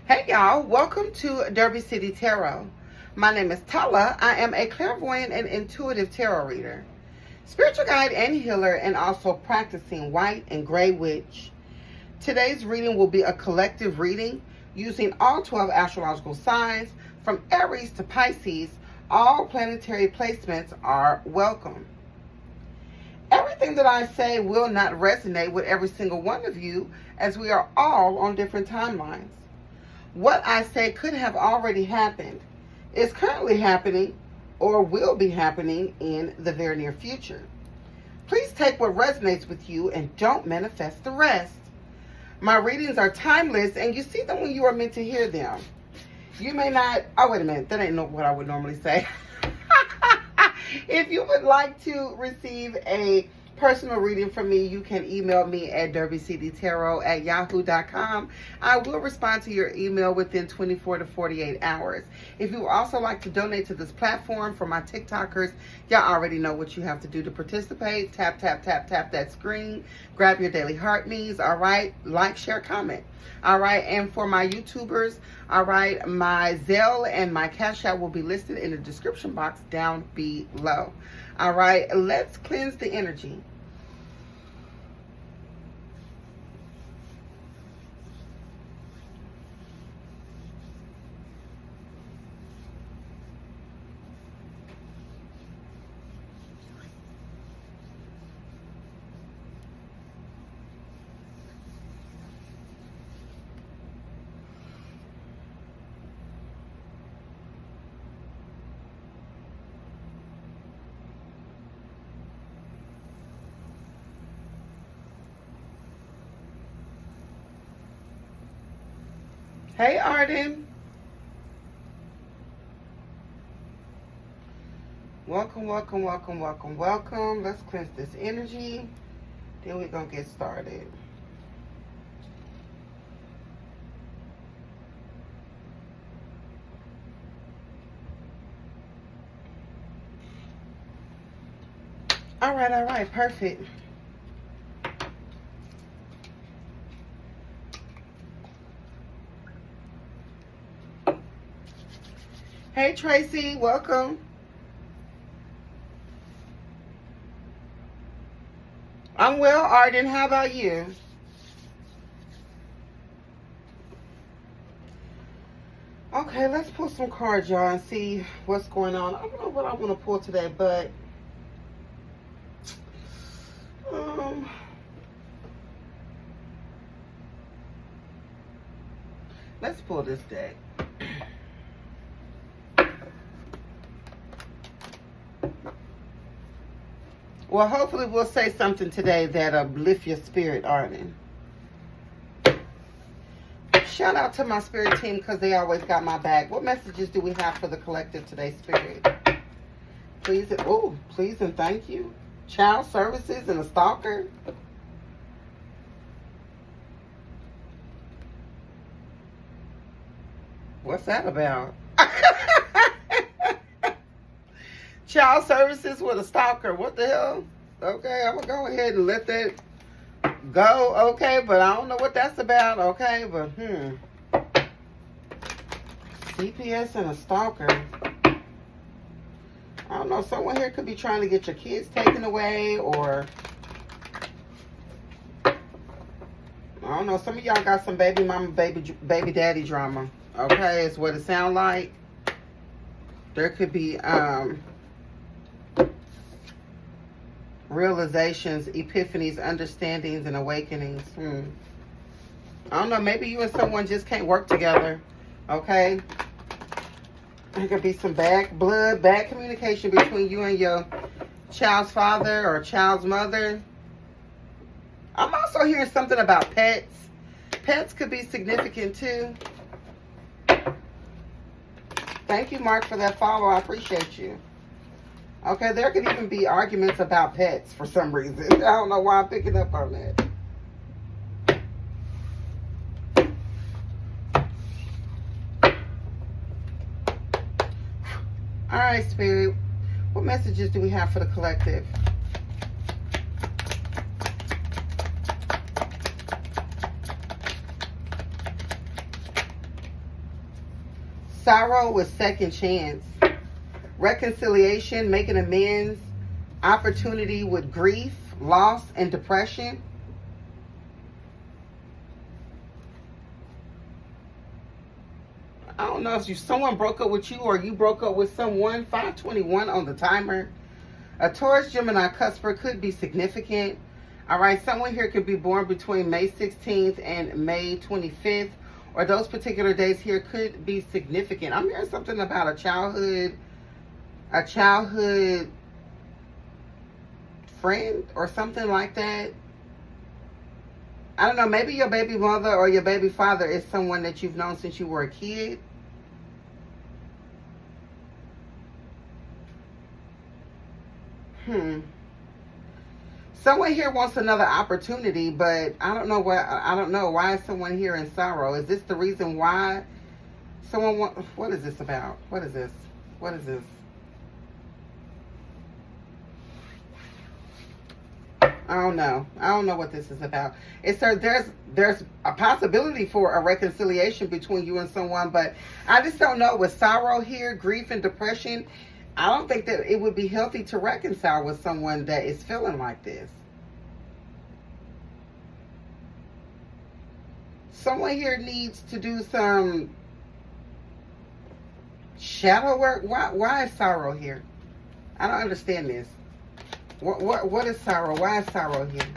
Hey y'all, welcome to Derby City Tarot. My name is Tala. I am a clairvoyant and intuitive tarot reader, spiritual guide and healer, and also practicing white and gray witch. Today's reading will be a collective reading using all 12 astrological signs from Aries to Pisces. All planetary placements are welcome. Everything that I say will not resonate with every single one of you, as we are all on different timelines. What I say could have already happened, is currently happening, or will be happening in the very near future. Please take what resonates with you and don't manifest the rest. My readings are timeless, and you see them when you are meant to hear them. You may not, oh wait a minute, that ain't what I would normally say. If you would like to receive a personal reading from me, you can email me at DerbyCityTarot@yahoo.com. I will respond to your email within 24 to 48 hours. If you would also like to donate to this platform for my TikTokers, y'all already know what you have to do to participate. Tap, tap, tap, tap that screen. Grab your daily heart means, all right? Like, share, comment. All right, and for my YouTubers, all right, my Zelle and my Cash App will be listed in the description box down below. All right, let's cleanse the energy. Hey, Arden. Welcome, welcome, welcome, welcome, welcome. Let's cleanse this energy. Then we're going to get started. All right, perfect. Hey, Tracy, welcome. I'm well, Arden. How about you? Okay, let's pull some cards, y'all, and see what's going on. I don't know what I want to pull today, but let's pull this deck. Well, hopefully we'll say something today that uplift your spirit, Arden. Shout out to my spirit team because they always got my back. What messages do we have for the collective today, Spirit? Please, please and thank you. Child services and a stalker. What's that about? Child services with a stalker. What the hell? Okay, I'm going to go ahead and let that go. Okay, but I don't know what that's about. Okay, but CPS and a stalker. I don't know. Someone here could be trying to get your kids taken away, or I don't know. Some of y'all got some baby mama, baby daddy drama. Okay, is what it sounds like. There could be realizations, epiphanies, understandings, and awakenings. I don't know. Maybe you and someone just can't work together. Okay. There could be some bad blood, bad communication between you and your child's father or child's mother. I'm also hearing something about pets. Pets could be significant too. Thank you, Mark, for that follow. I appreciate you. Okay, there could even be arguments about pets for some reason. I don't know why I'm picking up on that. All right, Spirit. What messages do we have for the collective? Sorrow with second chance. Reconciliation, making amends. Opportunity with grief, loss, and depression. I don't know if someone broke up with you or you broke up with someone. 521 on the timer. A Taurus, Gemini, cusper could be significant. All right, someone here could be born between May 16th and May 25th, or those particular days here could be significant. I'm hearing something about a childhood friend or something like that. I don't know, maybe your baby mother or your baby father is someone that you've known since you were a kid. Someone here wants another opportunity, but I don't know why is someone here in sorrow. Is this the reason why someone wants? What is this about? What is this? What is this? I don't know. I don't know what this is about. It's there's a possibility for a reconciliation between you and someone, but I just don't know. With sorrow here, grief and depression, I don't think that it would be healthy to reconcile with someone that is feeling like this. Someone here needs to do some shadow work. Why is sorrow here? I don't understand this. What is sorrow? Why is sorrow here?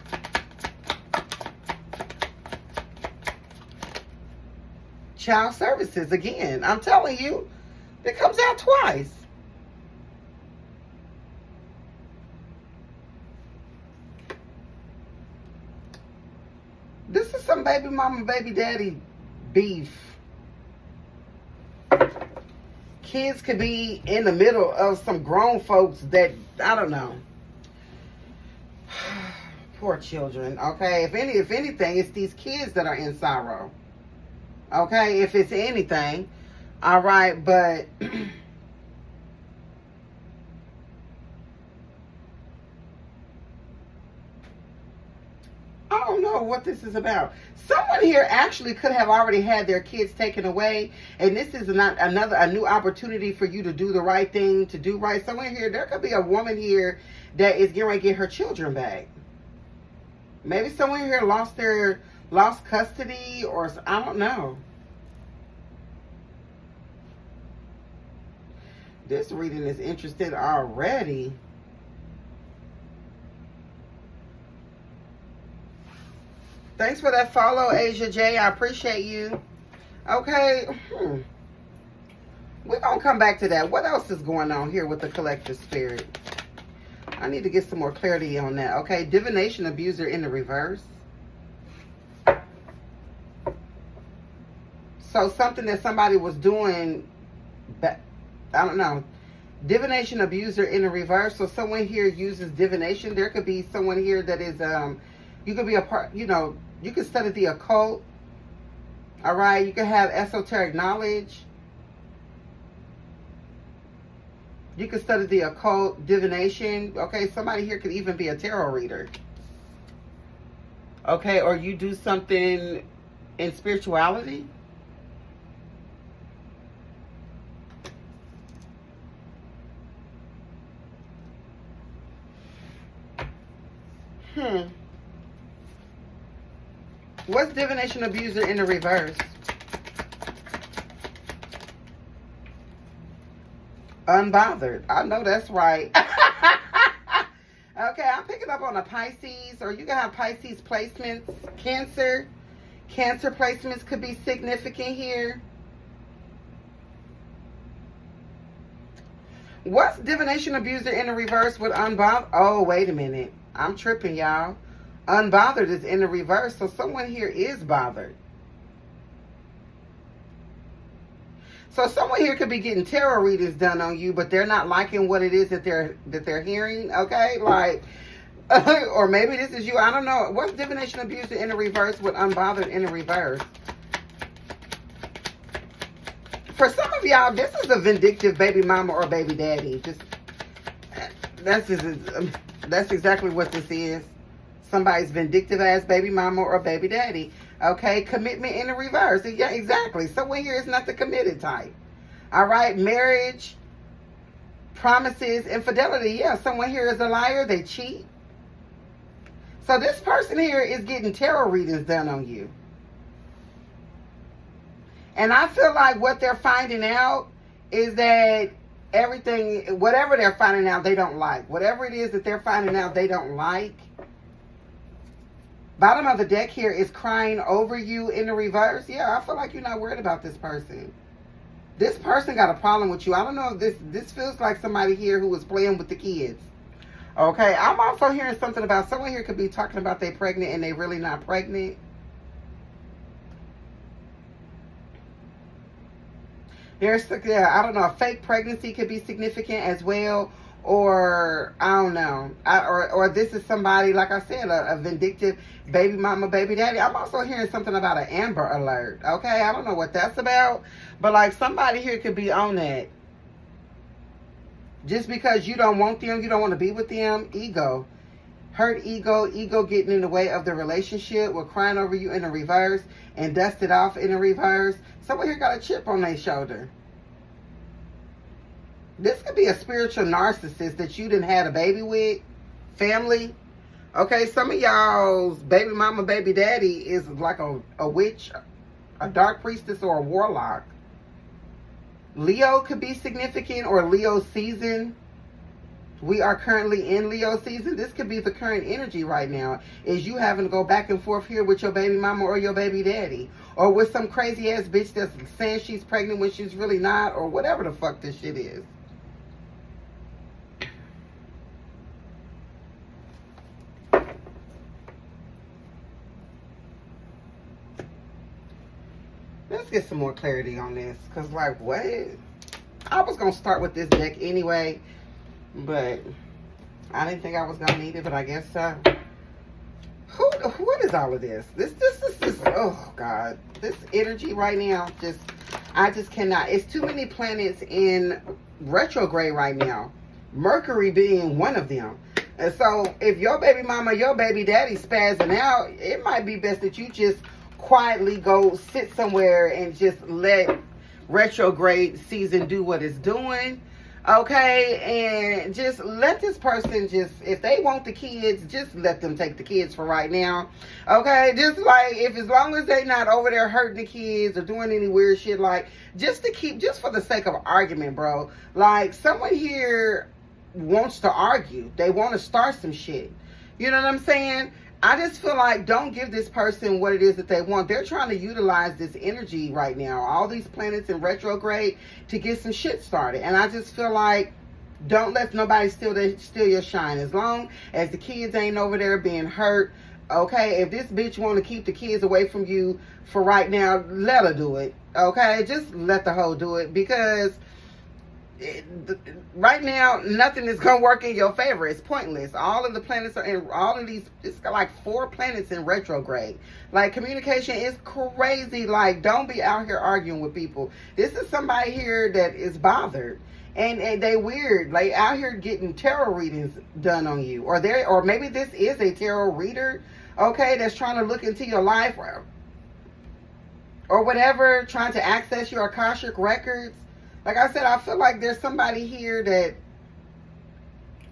Child services again. I'm telling you, it comes out twice. This is some baby mama, baby daddy beef. Kids could be in the middle of some grown folks that, I don't know. Poor children, okay? If anything, it's these kids that are in sorrow. Okay? If it's anything. All right, but I don't know what this is about. Someone here actually could have already had their kids taken away, and this is a new opportunity for you to do the right thing, to do right. Someone here, there could be a woman here that is getting ready to get her children back. Maybe someone here lost custody, or I don't know. This reading is interesting already. Thanks for that follow, Asia J. I appreciate you. Okay. We're going to come back to that. What else is going on here with the collective spirit? I need to get some more clarity on that. Okay. Divination abuser in the reverse. So something that somebody was doing, I don't know. Divination abuser in the reverse. So someone here uses divination. There could be someone here that is, you could be a part, you can study the occult. All right. You can have esoteric knowledge. You can study the occult, divination. Okay. Somebody here could even be a tarot reader. Okay. Or you do something in spirituality. What's divination abuser in the reverse? Unbothered. I know that's right. Okay, I'm picking up on a Pisces, or you can have Pisces placements. Cancer placements could be significant here. What's divination abuser in the reverse with unbothered? Oh, wait a minute. I'm tripping, y'all. Unbothered is in the reverse, so someone here is bothered. So someone here could be getting tarot readings done on you, but they're not liking what it is that they're hearing. Okay, like, or maybe this is you. I don't know. What's divination abuser in the reverse with unbothered in the reverse? For some of y'all, this is a vindictive baby mama or baby daddy. That's exactly what this is. Somebody's vindictive ass baby mama or baby daddy. Okay, commitment in the reverse. Yeah, exactly. Someone here is not the committed type. All right, marriage, promises, infidelity. Yeah, someone here is a liar. They cheat. So this person here is getting tarot readings done on you. And I feel like what they're finding out is that everything, whatever they're finding out, they don't like. Whatever it is that they're finding out, they don't like. Bottom of the deck here is crying over you in the reverse. Yeah, I feel like you're not worried about this person. This person got a problem with you. I don't know if this feels like somebody here who was playing with the kids. Okay, I'm also hearing something about someone here could be talking about they're pregnant and they're really not pregnant. There's, yeah, I don't know, a fake pregnancy could be significant as well. Or, I don't know. Or this is somebody, like I said, a vindictive baby mama, baby daddy. I'm also hearing something about an Amber Alert. Okay, I don't know what that's about. But, like, somebody here could be on that. Just because you don't want them, you don't want to be with them, ego. Hurt ego getting in the way of the relationship. We're crying over you in the reverse and dusted off in the reverse. Someone here got a chip on their shoulder. This could be a spiritual narcissist that you didn't had a baby with. Family. Okay, some of y'all's baby mama, baby daddy is like a witch, a dark priestess, or a warlock. Leo could be significant, or Leo season. We are currently in Leo season. This could be the current energy right now. Is you having to go back and forth here with your baby mama or your baby daddy. Or with some crazy ass bitch that's saying she's pregnant when she's really not. Or whatever the fuck this shit is. Let's get some more clarity on this. Because, like, what? I was going to start with this deck anyway. But I didn't think I was going to need it. But I guess so. What is all of this? This is, oh, God. This energy right now, I just cannot. It's too many planets in retrograde right now. Mercury being one of them. And so, if your baby mama, your baby daddy spazzing out, it might be best that you just quietly go sit somewhere and just let retrograde season do what it's doing. Okay, and just let this person if they want the kids, just let them take the kids for right now. Okay, just like, as long as they not over there hurting the kids or doing any weird shit, like, just for the sake of argument, bro. Like, someone here wants to argue. They want to start some shit. You know what I'm saying? I just feel like don't give this person what it is that they want. They're trying to utilize this energy right now. All these planets in retrograde to get some shit started. And I just feel like don't let nobody steal your shine. As long as the kids ain't over there being hurt. Okay, if this bitch want to keep the kids away from you for right now, let her do it. Okay, just let the hoe do it. Because right now, nothing is going to work in your favor. It's pointless. All of the planets are in, all of these, it's got like 4 planets in retrograde. Like, communication is crazy. Like, don't be out here arguing with people. This is somebody here that is bothered. And they weird. Like, out here getting tarot readings done on you. Or maybe this is a tarot reader, okay, that's trying to look into your life or whatever, trying to access your Akashic records. Like I said, I feel like there's somebody here that,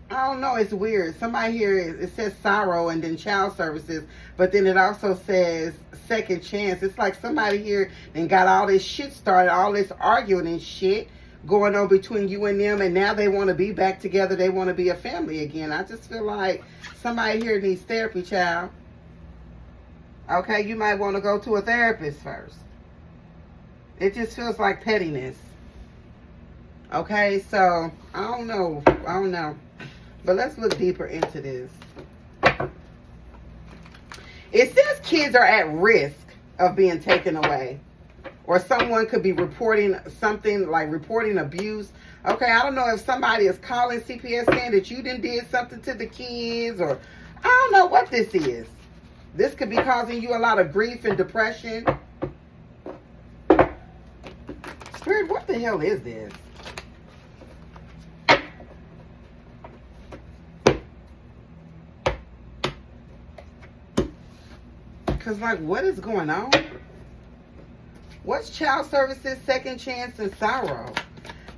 I don't know, it's weird. Somebody here, it says sorrow and then child services, but then it also says second chance. It's like somebody here and got all this shit started, all this arguing and shit going on between you and them, and now they want to be back together. They want to be a family again. I just feel like somebody here needs therapy, child. Okay, you might want to go to a therapist first. It just feels like pettiness. Okay, so, I don't know. But let's look deeper into this. It says kids are at risk of being taken away. Or someone could be reporting something, like reporting abuse. Okay, I don't know if somebody is calling CPS saying that you did something to the kids. Or, I don't know what this is. This could be causing you a lot of grief and depression. Spirit, what the hell is this? Because, like, what is going on? What's child services, second chance, and sorrow?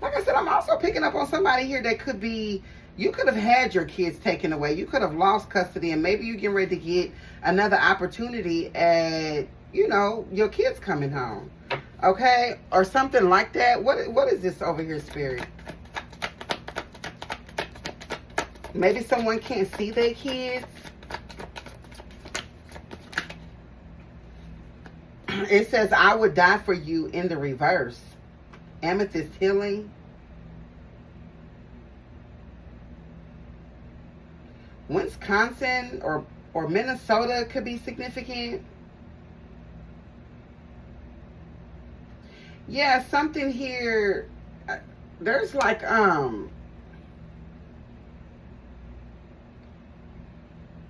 Like I said, I'm also picking up on somebody here that could be, you could have had your kids taken away. You could have lost custody, and maybe you're getting ready to get another opportunity at, you know, your kids coming home. Okay? Or something like that. What is this over here, Spirit? Maybe someone can't see their kids. It says, I would die for you in the reverse. Amethyst healing. Wisconsin or Minnesota could be significant. Yeah, something here. There's like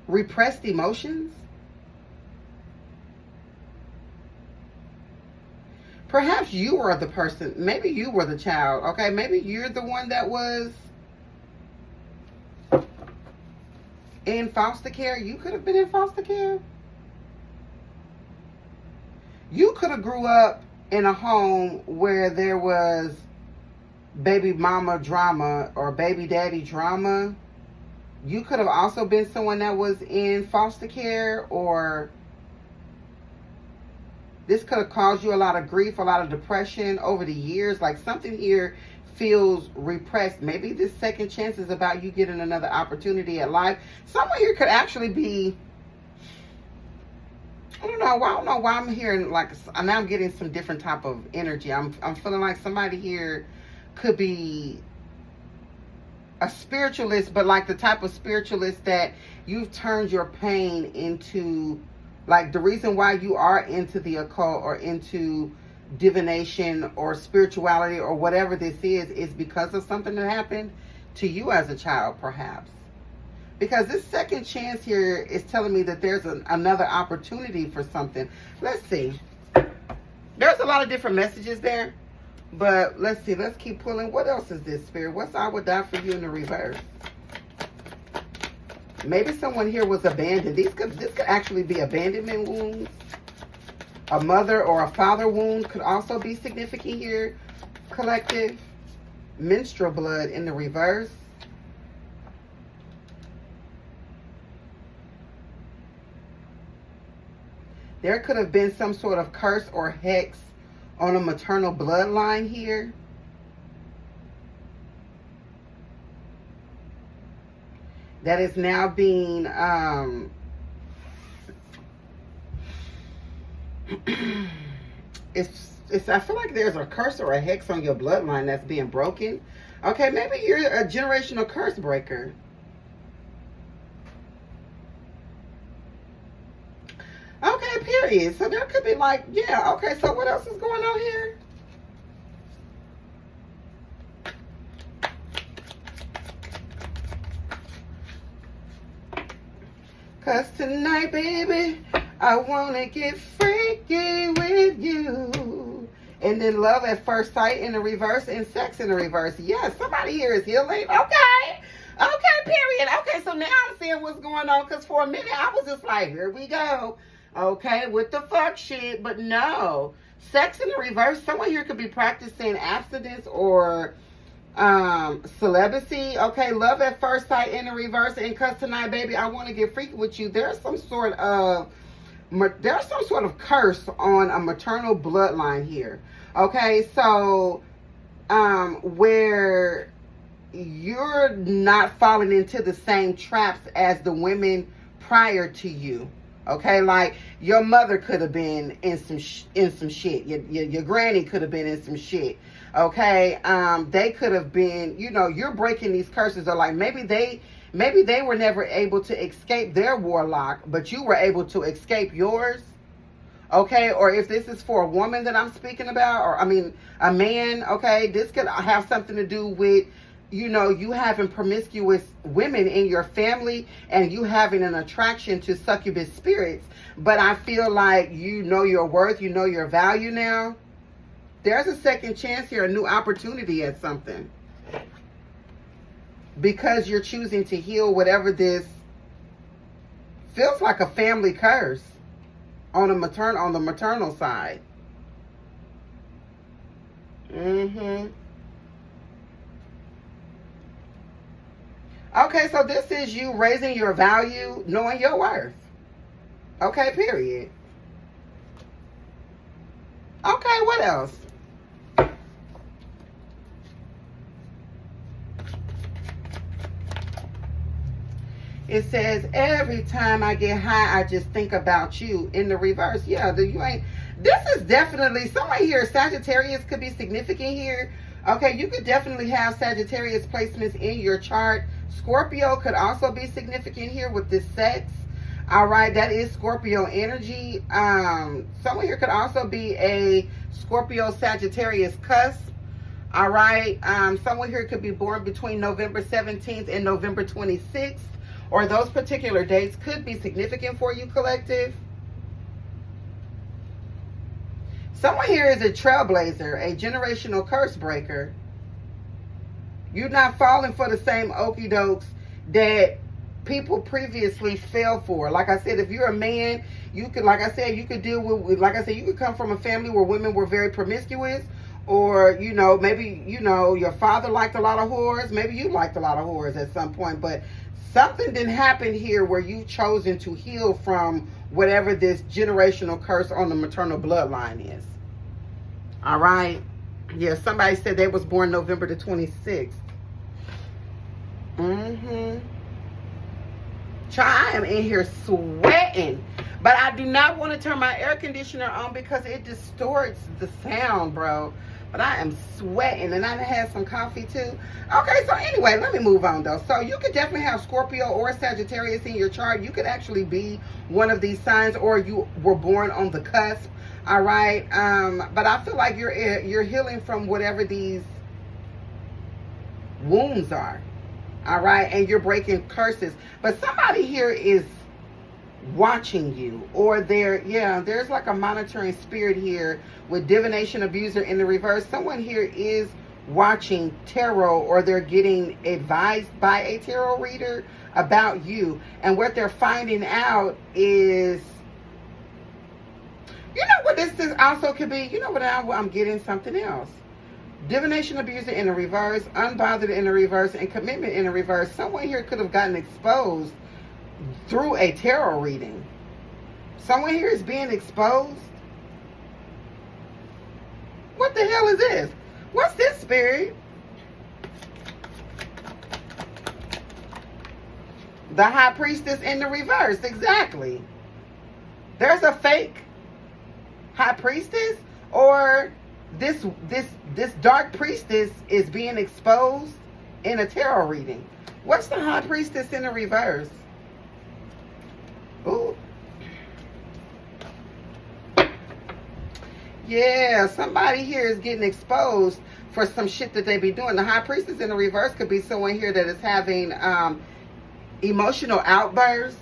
repressed emotions. Perhaps you were the person. Maybe you were the child. Okay, maybe you're the one that was in foster care. You could have been in foster care. You could have grew up in a home where there was baby mama drama or baby daddy drama. You could have also been someone that was in foster care, or this could have caused you a lot of grief, a lot of depression over the years. Like something here feels repressed. Maybe this second chance is about you getting another opportunity at life. Someone here could actually be, I don't know why I'm hearing, like, now I'm getting some different type of energy. I'm feeling like somebody here could be a spiritualist, but like the type of spiritualist that you've turned your pain into, like the reason why you are into the occult or into divination or spirituality or whatever this is because of something that happened to you as a child, perhaps. Because this second chance here is telling me that there's another opportunity for something. Let's see. There's a lot of different messages there. But let's see. Let's keep pulling. What else is this, Spirit? What's I would die for you in the reverse? Maybe someone here was abandoned. This could actually be abandonment wounds. A mother or a father wound could also be significant here. Collective. Menstrual blood in the reverse. There could have been some sort of curse or hex on a maternal bloodline here. That is now being I feel like there's a curse or a hex on your bloodline that's being broken. Okay, maybe you're a generational curse breaker. Okay, period. So there could be like, yeah, okay, so what else is going on here? Cause tonight, baby, I wanna get freaky with you. And then love at first sight in the reverse and sex in the reverse. Yes, somebody here is healing. Okay. Okay, period. Okay, so now I'm seeing what's going on. Because for a minute, I was just like, here we go. Okay, with the fuck shit. But no. Sex in the reverse. Someone here could be practicing abstinence or celibacy. Okay, love at first sight in the reverse. And because tonight, baby, I want to get freaky with you. There's some sort of curse on a maternal bloodline here. Okay, so where you're not falling into the same traps as the women prior to you. Okay, like your mother could have been in some shit. Your granny could have been in some shit. Okay, they could have been, you know, you're breaking these curses. Or like maybe they were never able to escape their warlock, but you were able to escape yours. Okay, or if this is for a woman that I'm speaking about, or I mean a man, okay, this could have something to do with, you know, you having promiscuous women in your family and you having an attraction to succubus spirits. But I feel like you know your worth, you know your value now. There's a second chance here, a new opportunity at something. Because you're choosing to heal whatever this feels like a family curse on the maternal side. Okay, so this is you raising your value, knowing your worth. Okay, period. Okay, what else? It says, every time I get high, I just think about you. In the reverse, yeah, you ain't. This is definitely, someone here, Sagittarius could be significant here. Okay, you could definitely have Sagittarius placements in your chart. Scorpio could also be significant here with this sex. All right, that is Scorpio energy. Someone here could also be a Scorpio Sagittarius cusp. All right, someone here could be born between November 17th and November 26th, or those particular dates could be significant for you, collective. Someone here is a trailblazer, a generational curse breaker. You're not falling for the same okie dokes that people previously fell for. Like I said, if you're a man, you could, like I said, you could deal with, like I said, you could come from a family where women were very promiscuous, or, you know, maybe, you know, your father liked a lot of whores. Maybe you liked a lot of whores at some point, but something didn't happen here where you've chosen to heal from whatever this generational curse on the maternal bloodline is. All right. Yeah, somebody said they was born November the 26th. Child, I am in here sweating. But I do not want to turn my air conditioner on because it distorts the sound, bro. But I am sweating, and I had some coffee too. Okay, so anyway, let me move on though. So you could definitely have Scorpio or Sagittarius in your chart. You could actually be one of these signs, or you were born on the cusp. All right, but I feel like you're healing from whatever these wounds are. All right, and you're breaking curses. But somebody here is watching you, or there's like a monitoring spirit here with divination abuser in the reverse. Someone here is watching tarot, or they're getting advised by a tarot reader about you, and what they're finding out is, you know what this is also could be, you know what, I'm getting something else. Divination abuser in the reverse, unbothered in the reverse, and commitment in the reverse. Someone here could have gotten exposed through a tarot reading. Someone here is being exposed. What the hell is this? What's this, spirit? The high priestess in the reverse. Exactly. There's a fake high priestess, or this dark priestess is being exposed in a tarot reading. What's the high priestess in the reverse? Ooh. Yeah, somebody here is getting exposed for some shit that they be doing. The high priestess in the reverse could be someone here that is having emotional outbursts,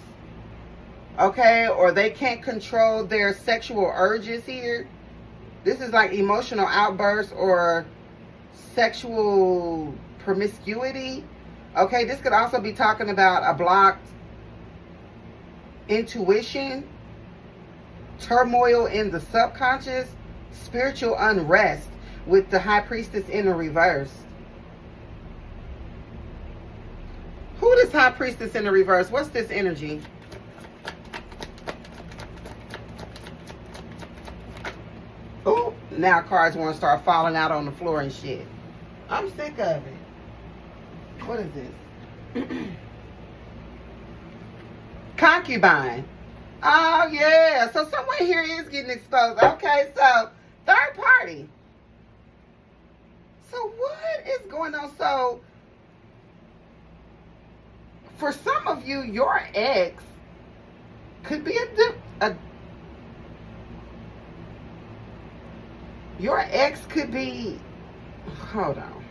okay, or they can't control their sexual urges here. This is like emotional outbursts or sexual promiscuity. Okay, this could also be talking about a blocked intuition, turmoil in the subconscious, spiritual unrest with the high priestess in the reverse. Who is high priestess in the reverse? What's this energy? Oh, now cards want to start falling out on the floor and shit. I'm sick of it. What is this? Concubine. Oh, yeah. So someone here is getting exposed. Okay, so third party. So what is going on? So for some of you, your ex could be your ex could be, hold on.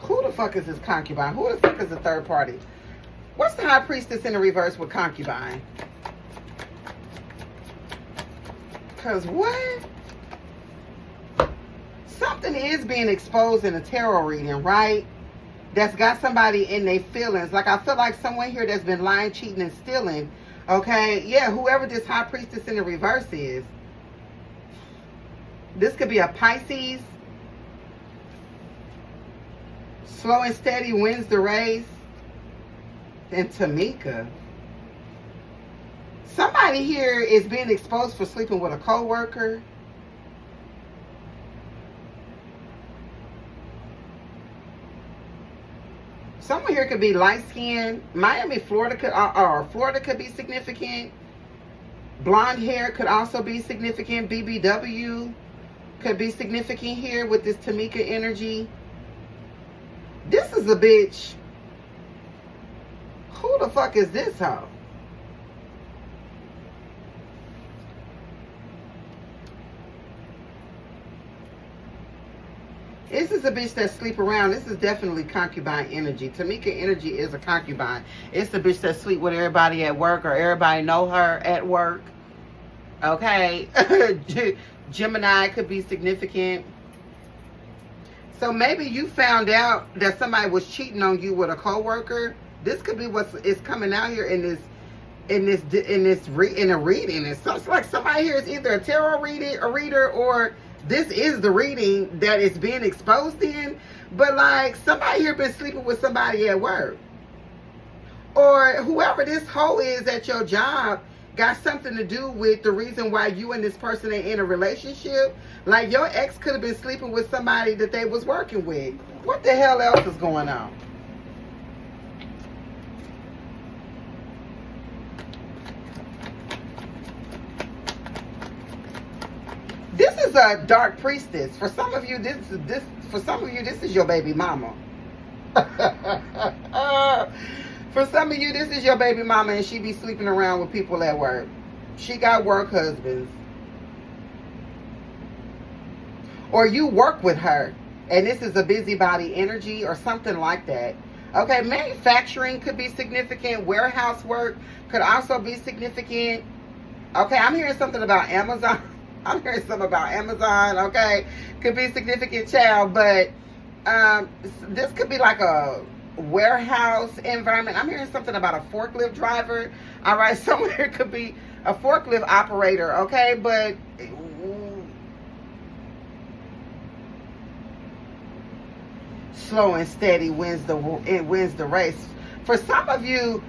Who the fuck is this concubine? Who the fuck is the third party? What's the high priestess in the reverse with concubine? Because what? Something is being exposed in a tarot reading, right? That's got somebody in their feelings. Like, I feel like someone here that's been lying, cheating, and stealing. Okay? Yeah, whoever this high priestess in the reverse is. This could be a Pisces, Slow and steady wins the race. And Tamika. Somebody here is being exposed for sleeping with a coworker. Someone here could be light-skinned. Miami, Florida could be significant. Blonde hair could also be significant. BBW could be significant here with this Tamika energy. This is a bitch. Who the fuck is this hoe? This is a bitch that sleep around. This is definitely concubine energy. Tamika energy is a concubine. It's the bitch that sleep with everybody at work, or everybody know her at work. Okay. Gemini could be significant. So maybe you found out that somebody was cheating on you with a coworker. This could be what is coming out here in a reading. It's like somebody here is either a tarot reader, or this is the reading that is being exposed in. But like somebody here been sleeping with somebody at work, or whoever this hoe is at your job got something to do with the reason why you and this person are in a relationship. Like your ex could have been sleeping with somebody that they was working with. What the hell else is going on? This is a dark priestess. For some of you, this is your baby mama. For some of you, this is your baby mama, and she be sleeping around with people at work. She got work husbands. Or you work with her, and this is a busybody energy or something like that. Okay, manufacturing could be significant. Warehouse work could also be significant. Okay, I'm hearing something about Amazon. I'm hearing something about Amazon, okay? Could be significant, child, but this could be like a warehouse environment. I'm hearing something about a forklift driver. All right, somewhere it could be a forklift operator, okay? But slow and steady wins the race. For some of you,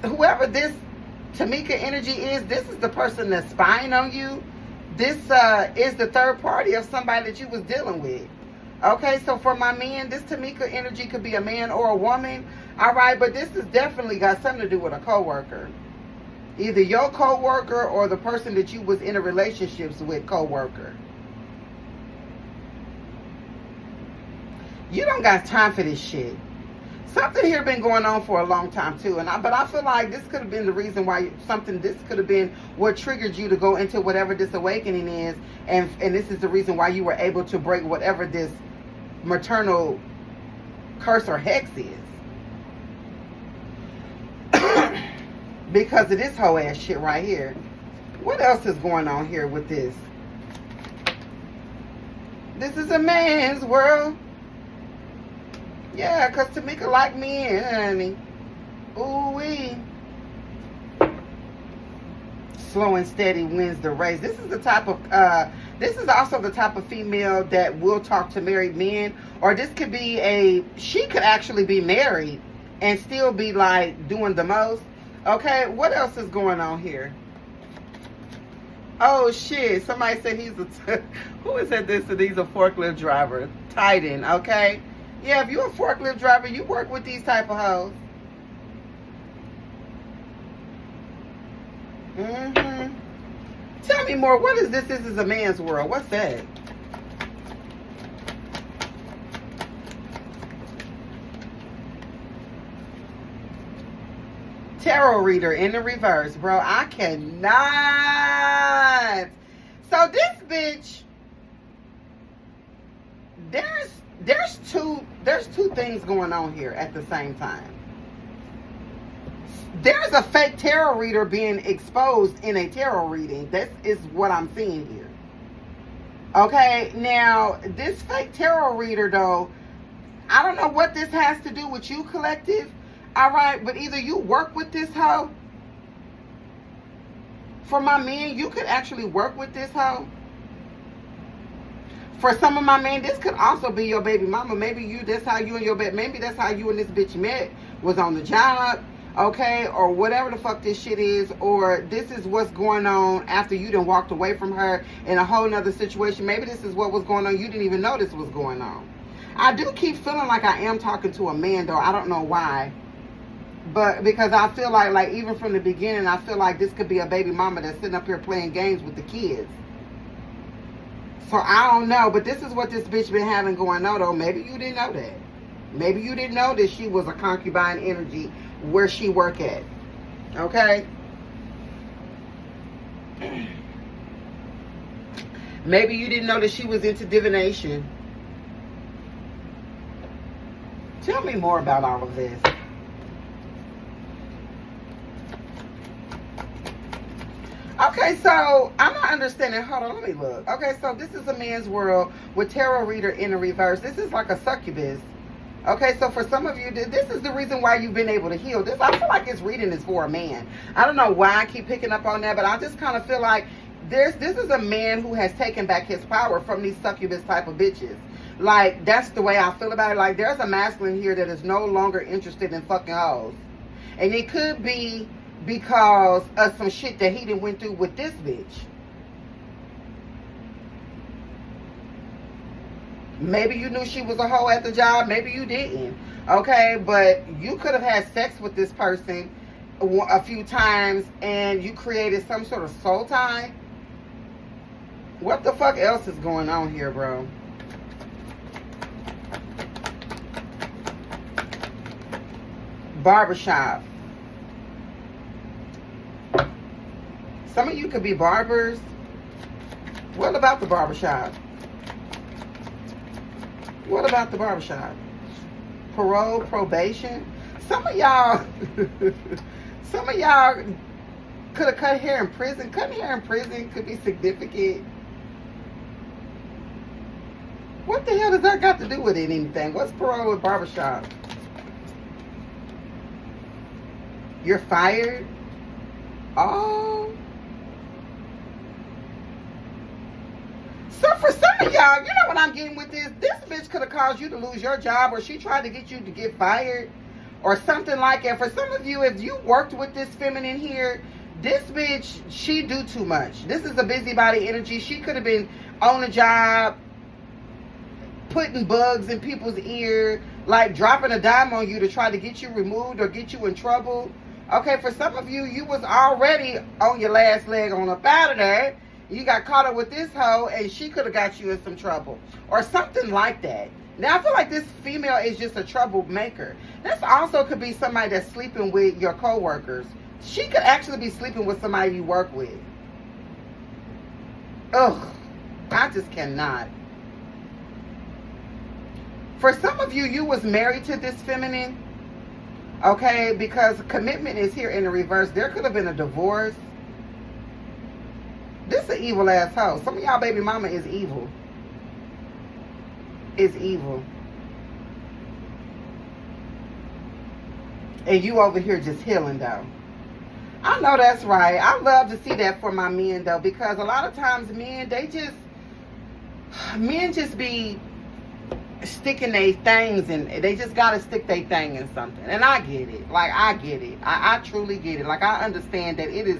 whoever this Tamika energy is, this is the person that's spying on you. This is the third party of somebody that you was dealing with. Okay, so for my men, this Tamika energy could be a man or a woman. All right, but this has definitely got something to do with a coworker. Either your coworker or the person that you was in a relationships with coworker. You don't got time for this shit. Something here been going on for a long time too, but I feel like this could have been the reason why this could have been what triggered you to go into whatever this awakening is, and this is the reason why you were able to break whatever this maternal curse or hex is. Because of this whole ass shit right here. What else is going on here with this? This is a man's world. Yeah, because Tamika like me, honey. Ooh-wee. Slow and steady wins the race. This is the type of, this is also the type of female that will talk to married men. Or this could be she could actually be married and still be like doing the most. Okay, what else is going on here? Oh shit, somebody said who said this? That he's a forklift driver. Titan, okay? Yeah, if you're a forklift driver, you work with these type of hoes. Tell me more. What is this? This is a man's world. What's that? Tarot reader in the reverse, bro. I cannot. So this bitch, there's two things going on here at the same time. There's a fake tarot reader being exposed in a tarot reading. This is what I'm seeing here. Okay, now this fake tarot reader though, I don't know what this has to do with you, collective. All right, but either you work with this hoe. For my men, you could actually work with this hoe. For some of my men, this could also be your baby mama. Maybe that's how you and your baby, maybe that's how you and this bitch met, was on the job, okay, or whatever the fuck this shit is, or this is what's going on after you done walked away from her in a whole nother situation. Maybe this is what was going on. You didn't even know this was going on. I do keep feeling like I am talking to a man, though. I don't know why. But because I feel like even from the beginning, I feel like this could be a baby mama that's sitting up here playing games with the kids. So I don't know, but this is what this bitch been having going on, though. Maybe you didn't know that. Maybe you didn't know that she was a concubine energy where she work at. Okay? Maybe you didn't know that she was into divination. Tell me more about all of this. Okay, so I'm not understanding. Hold on, let me look. Okay, so this is a man's world with tarot reader in the reverse. This is like a succubus. Okay, so for some of you, this is the reason why you've been able to heal. This, I feel like this reading is for a man. I don't know why I keep picking up on that, but I just kind of feel like this is a man who has taken back his power from these succubus type of bitches. Like, that's the way I feel about it. Like, there's a masculine here that is no longer interested in fucking hoes. And it could be because of some shit that he done went through with this bitch. Maybe you knew she was a hoe at the job. Maybe you didn't. Okay, but you could have had sex with this person a few times and you created some sort of soul tie. What the fuck else is going on here, bro? Barbershop. Some of you could be barbers. What about the barbershop? What about the barbershop? Parole, probation. Some of y'all could have cut hair in prison. Cutting hair in prison could be significant. What the hell does that got to do with anything? What's parole with barbershop? You're fired? Oh. So for some of y'all, you know what I'm getting with this? This bitch could have caused you to lose your job, or she tried to get you to get fired or something like that. For some of you, if you worked with this feminine here, this bitch, she do too much. This is a busybody energy. She could have been on the job, putting bugs in people's ear, like dropping a dime on you to try to get you removed or get you in trouble. Okay, for some of you, you was already on your last leg on up out of there. You got caught up with this hoe and she could have got you in some trouble or something like that. Now, I feel like this female is just a troublemaker. This also could be somebody that's sleeping with your coworkers. She could actually be sleeping with somebody you work with. Ugh, I just cannot. For some of you, you was married to this feminine. Okay, because commitment is here in the reverse. There could have been a divorce. This is an evil asshole. Some of y'all baby mama is evil. Is evil. And you over here just healing though. I know that's right. I love to see that for my men though, because a lot of times men just be sticking their things in. They just gotta stick their thing in something. And I get it. Like, I get it. I truly get it. Like, I understand that it is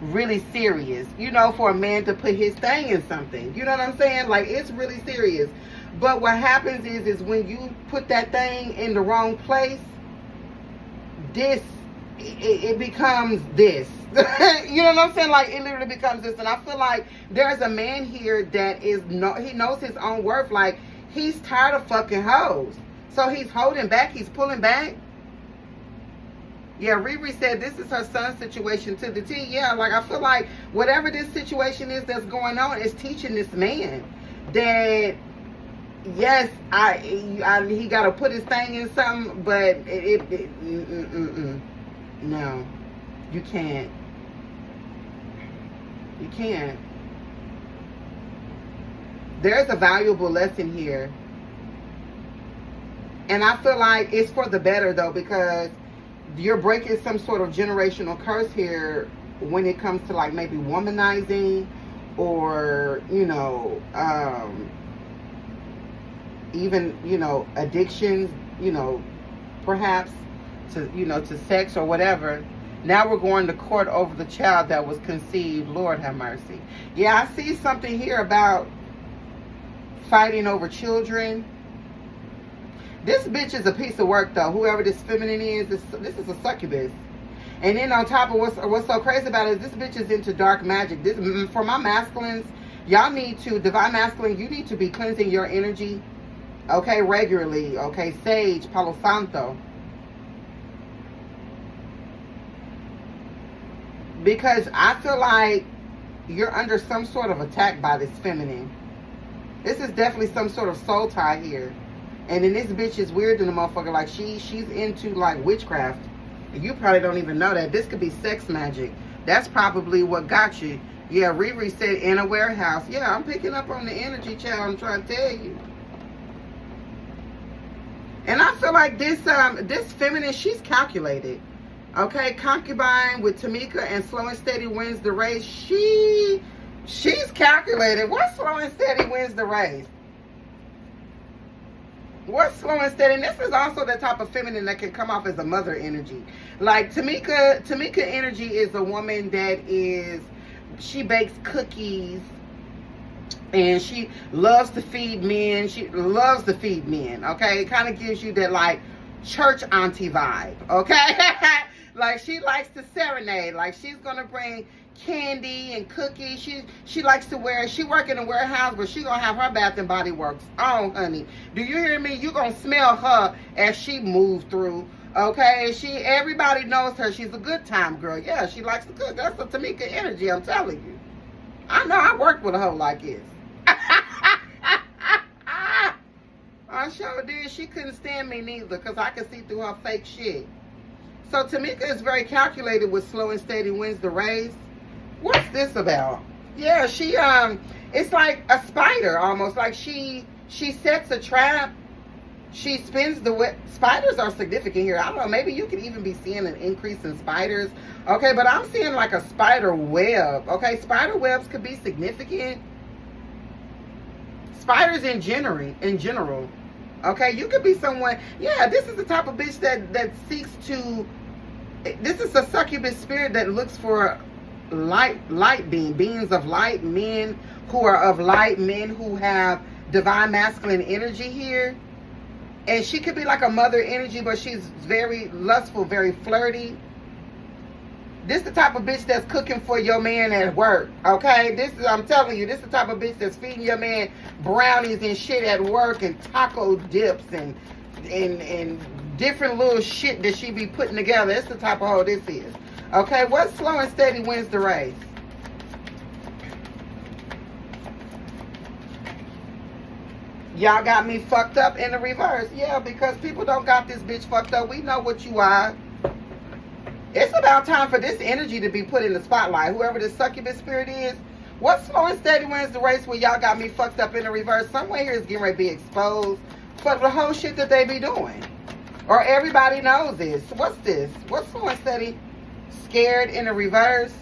really serious, you know, for a man to put his thing in something. You know what I'm saying? Like, it's really serious. But what happens is when you put that thing in the wrong place, it becomes this. You know what I'm saying? Like, it literally becomes this. And I feel like there's a man here that he knows his own worth. Like, he's tired of fucking hoes. So he's holding back. He's pulling back. Yeah, Riri said this is her son's situation to the T. Yeah, like, I feel like whatever this situation is that's going on is teaching this man that, yes, he got to put his thing in something, but no, you can't. You can't. There's a valuable lesson here. And I feel like it's for the better, though, because you're breaking some sort of generational curse here when it comes to, like, maybe womanizing or, you know, even, addictions, perhaps to, to sex or whatever. Now we're going to court over the child that was conceived. Lord have mercy. Yeah, I see something here about fighting over children. This bitch is a piece of work, though. Whoever this feminine is, this is a succubus. And then on top of what's so crazy about it is this bitch is into dark magic. This, for my masculines, y'all need to, divine masculine, you need to be cleansing your energy, okay, regularly, okay, sage, Palo Santo. Because I feel like you're under some sort of attack by this feminine. This is definitely some sort of soul tie here. And then this bitch is weird in the motherfucker. Like, she's into, like, witchcraft. And you probably don't even know that. This could be sex magic. That's probably what got you. Yeah, Riri said in a warehouse. Yeah, I'm picking up on the energy, child. I'm trying to tell you. And I feel like this feminine, she's calculated. Okay, concubine with Tamika and slow and steady wins the race. She's calculated. What slow and steady wins the race? What's slow and steady? And this is also the type of feminine that can come off as a mother energy. Like Tamika energy is a woman that she bakes cookies and she loves to feed men. She loves to feed men, okay? It kind of gives you that, like, church auntie vibe, okay? Like, she likes to serenade. Like, she's going to bring candy and cookies. She likes to she work in a warehouse, but she gonna have her Bath and Body Works on, honey. Do you hear me? You gonna smell her as she moves through, okay? Everybody knows her. She's a good time girl. Yeah, she likes to cook. That's the Tamika energy, I'm telling you. I know, I worked with a hoe like this. I sure did. She couldn't stand me neither, because I could see through her fake shit. So Tamika is very calculated with slow and steady wins the race. What's this about? Yeah, it's like a spider almost. Like she sets a trap. She spins the web. Spiders are significant here. I don't know, maybe you could even be seeing an increase in spiders. Okay, but I'm seeing like a spider web. Okay, spider webs could be significant. Spiders in general. Okay, you could be someone. Yeah, this is the type of bitch that seeks to. This is a succubus spirit that looks for beings of light, men who are of light, men who have divine masculine energy here. And she could be like a mother energy, but she's very lustful, very flirty. This the type of bitch that's cooking for your man at work, okay? I'm telling you, this the type of bitch that's feeding your man brownies and shit at work, and taco dips and different little shit that she be putting together. That's the type of hoe this is. Okay, what slow and steady wins the race? Y'all got me fucked up in the reverse. Yeah, because people don't got this bitch fucked up. We know what you are. It's about time for this energy to be put in the spotlight. Whoever this succubus spirit is, what slow and steady wins the race where y'all got me fucked up in the reverse? Somewhere here is getting ready to be exposed for the whole shit that they be doing. Or everybody knows this. What's this? What's slow and steady? Scared in the reverse.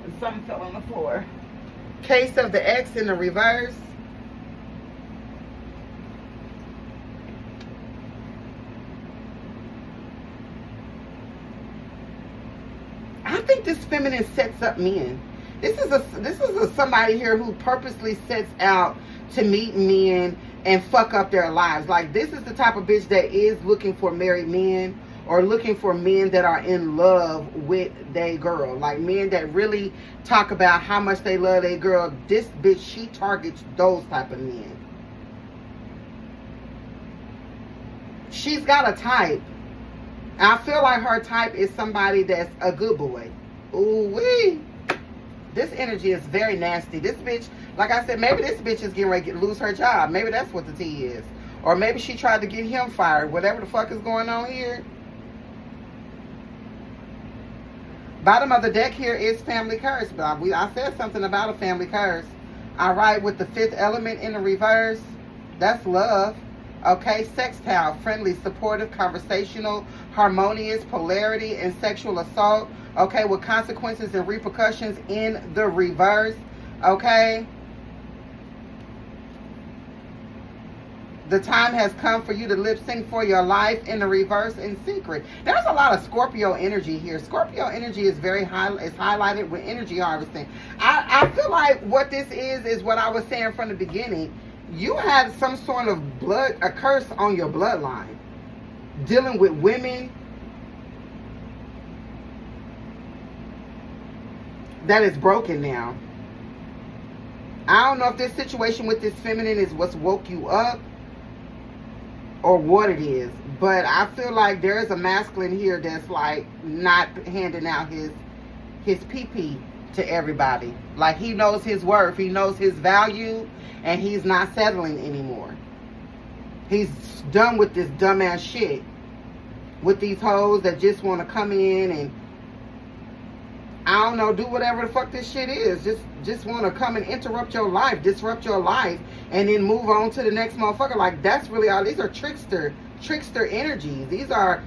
And something fell on the floor. Case of the X in the reverse. I think this feminine sets up men. This is somebody here who purposely sets out to meet men and fuck up their lives. Like, this is the type of bitch that is looking for married men, or looking for men that are in love with their girl. Like, men that really talk about how much they love their girl. This bitch, she targets those type of men. She's got a type. I feel like her type is somebody that's a good boy. Ooh-wee. This energy is very nasty. This bitch, like I said, maybe this bitch is getting ready to lose her job. Maybe that's what the tea is. Or maybe she tried to get him fired. Whatever the fuck is going on here. Bottom of the deck here is family curse. I said something about a family curse. All right, with the fifth element in the reverse, that's love. Okay, sextile, friendly, supportive, conversational, harmonious, polarity, and sexual assault. Okay, with consequences and repercussions in the reverse. Okay. The time has come for you to lip sync for your life in the reverse in secret. There's a lot of Scorpio energy here. Scorpio energy is very high. It's highlighted with energy harvesting. I feel like what this is what I was saying from the beginning. You had some sort of a curse on your bloodline. Dealing with women that is broken now. I don't know if this situation with this feminine is what's woke you up or what it is, but I feel like there is a masculine here that's like not handing out his pee-pee to everybody. Like he knows his worth, he knows his value, and he's not settling anymore. He's done with this dumbass shit with these hoes that just want to come in and I don't know, do whatever the fuck this shit is. Just want to come and interrupt your life, disrupt your life, and then move on to the next motherfucker. Like, that's really all. These are trickster energies. These are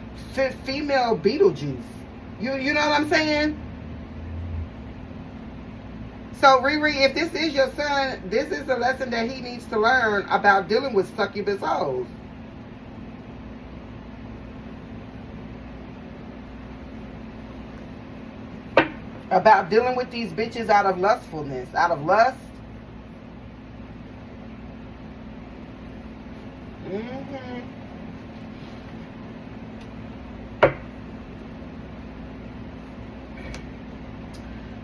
female Beetlejuice. You know what I'm saying? So, Riri, if this is your son, this is a lesson that he needs to learn about dealing with succubus hoes. About dealing with these bitches out of lustfulness, out of lust.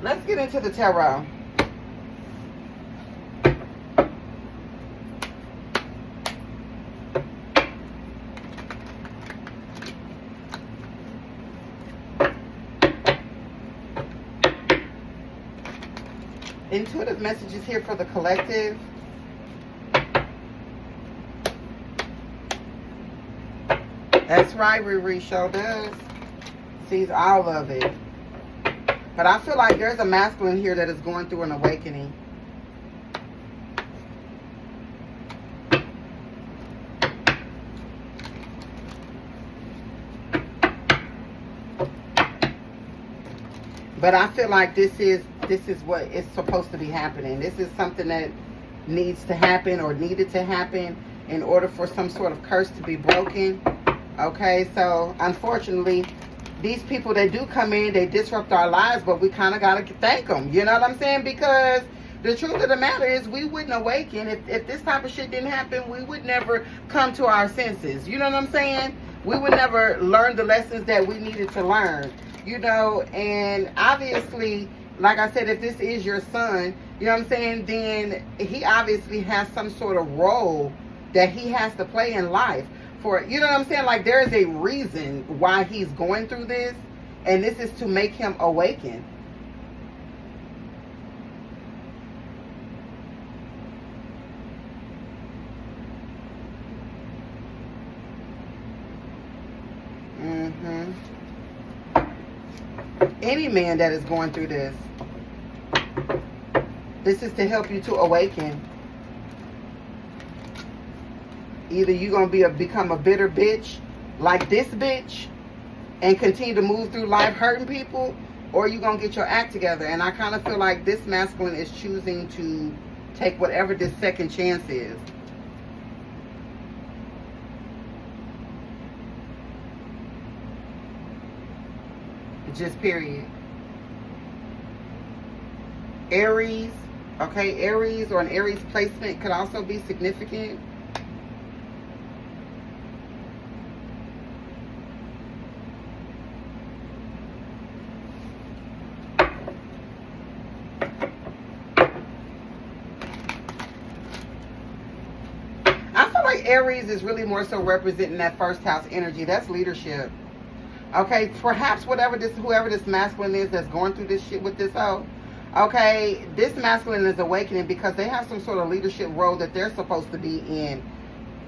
Let's get into the tarot. Intuitive messages here for the collective. That's right, Riri show does. Sees all of it. But I feel like there's a masculine here that is going through an awakening. But I feel like this is what is supposed to be happening. This is something that needs to happen or needed to happen in order for some sort of curse to be broken. Okay, so unfortunately, these people that do come in, they disrupt our lives, but we kind of got to thank them. You know what I'm saying? Because the truth of the matter is we wouldn't awaken. If this type of shit didn't happen, we would never come to our senses. You know what I'm saying? We would never learn the lessons that we needed to learn. You know, and obviously, like I said, if this is your son, you know what I'm saying, then he obviously has some sort of role that he has to play in life. For, you know what I'm saying? Like, there is a reason why he's going through this, and this is to make him awaken. Any man that is going through this is to help you to awaken. Either you're going to become a bitter bitch like this bitch and continue to move through life hurting people, or you're going to get your act together. And I kind of feel like this masculine is choosing to take whatever this second chance is. Just period. Aries, okay, Aries or an Aries placement could also be significant. I feel like Aries is really more so representing that first house energy. That's leadership. Okay, perhaps whoever this masculine is that's going through this shit with this hoe, okay, this masculine is awakening because they have some sort of leadership role that they're supposed to be in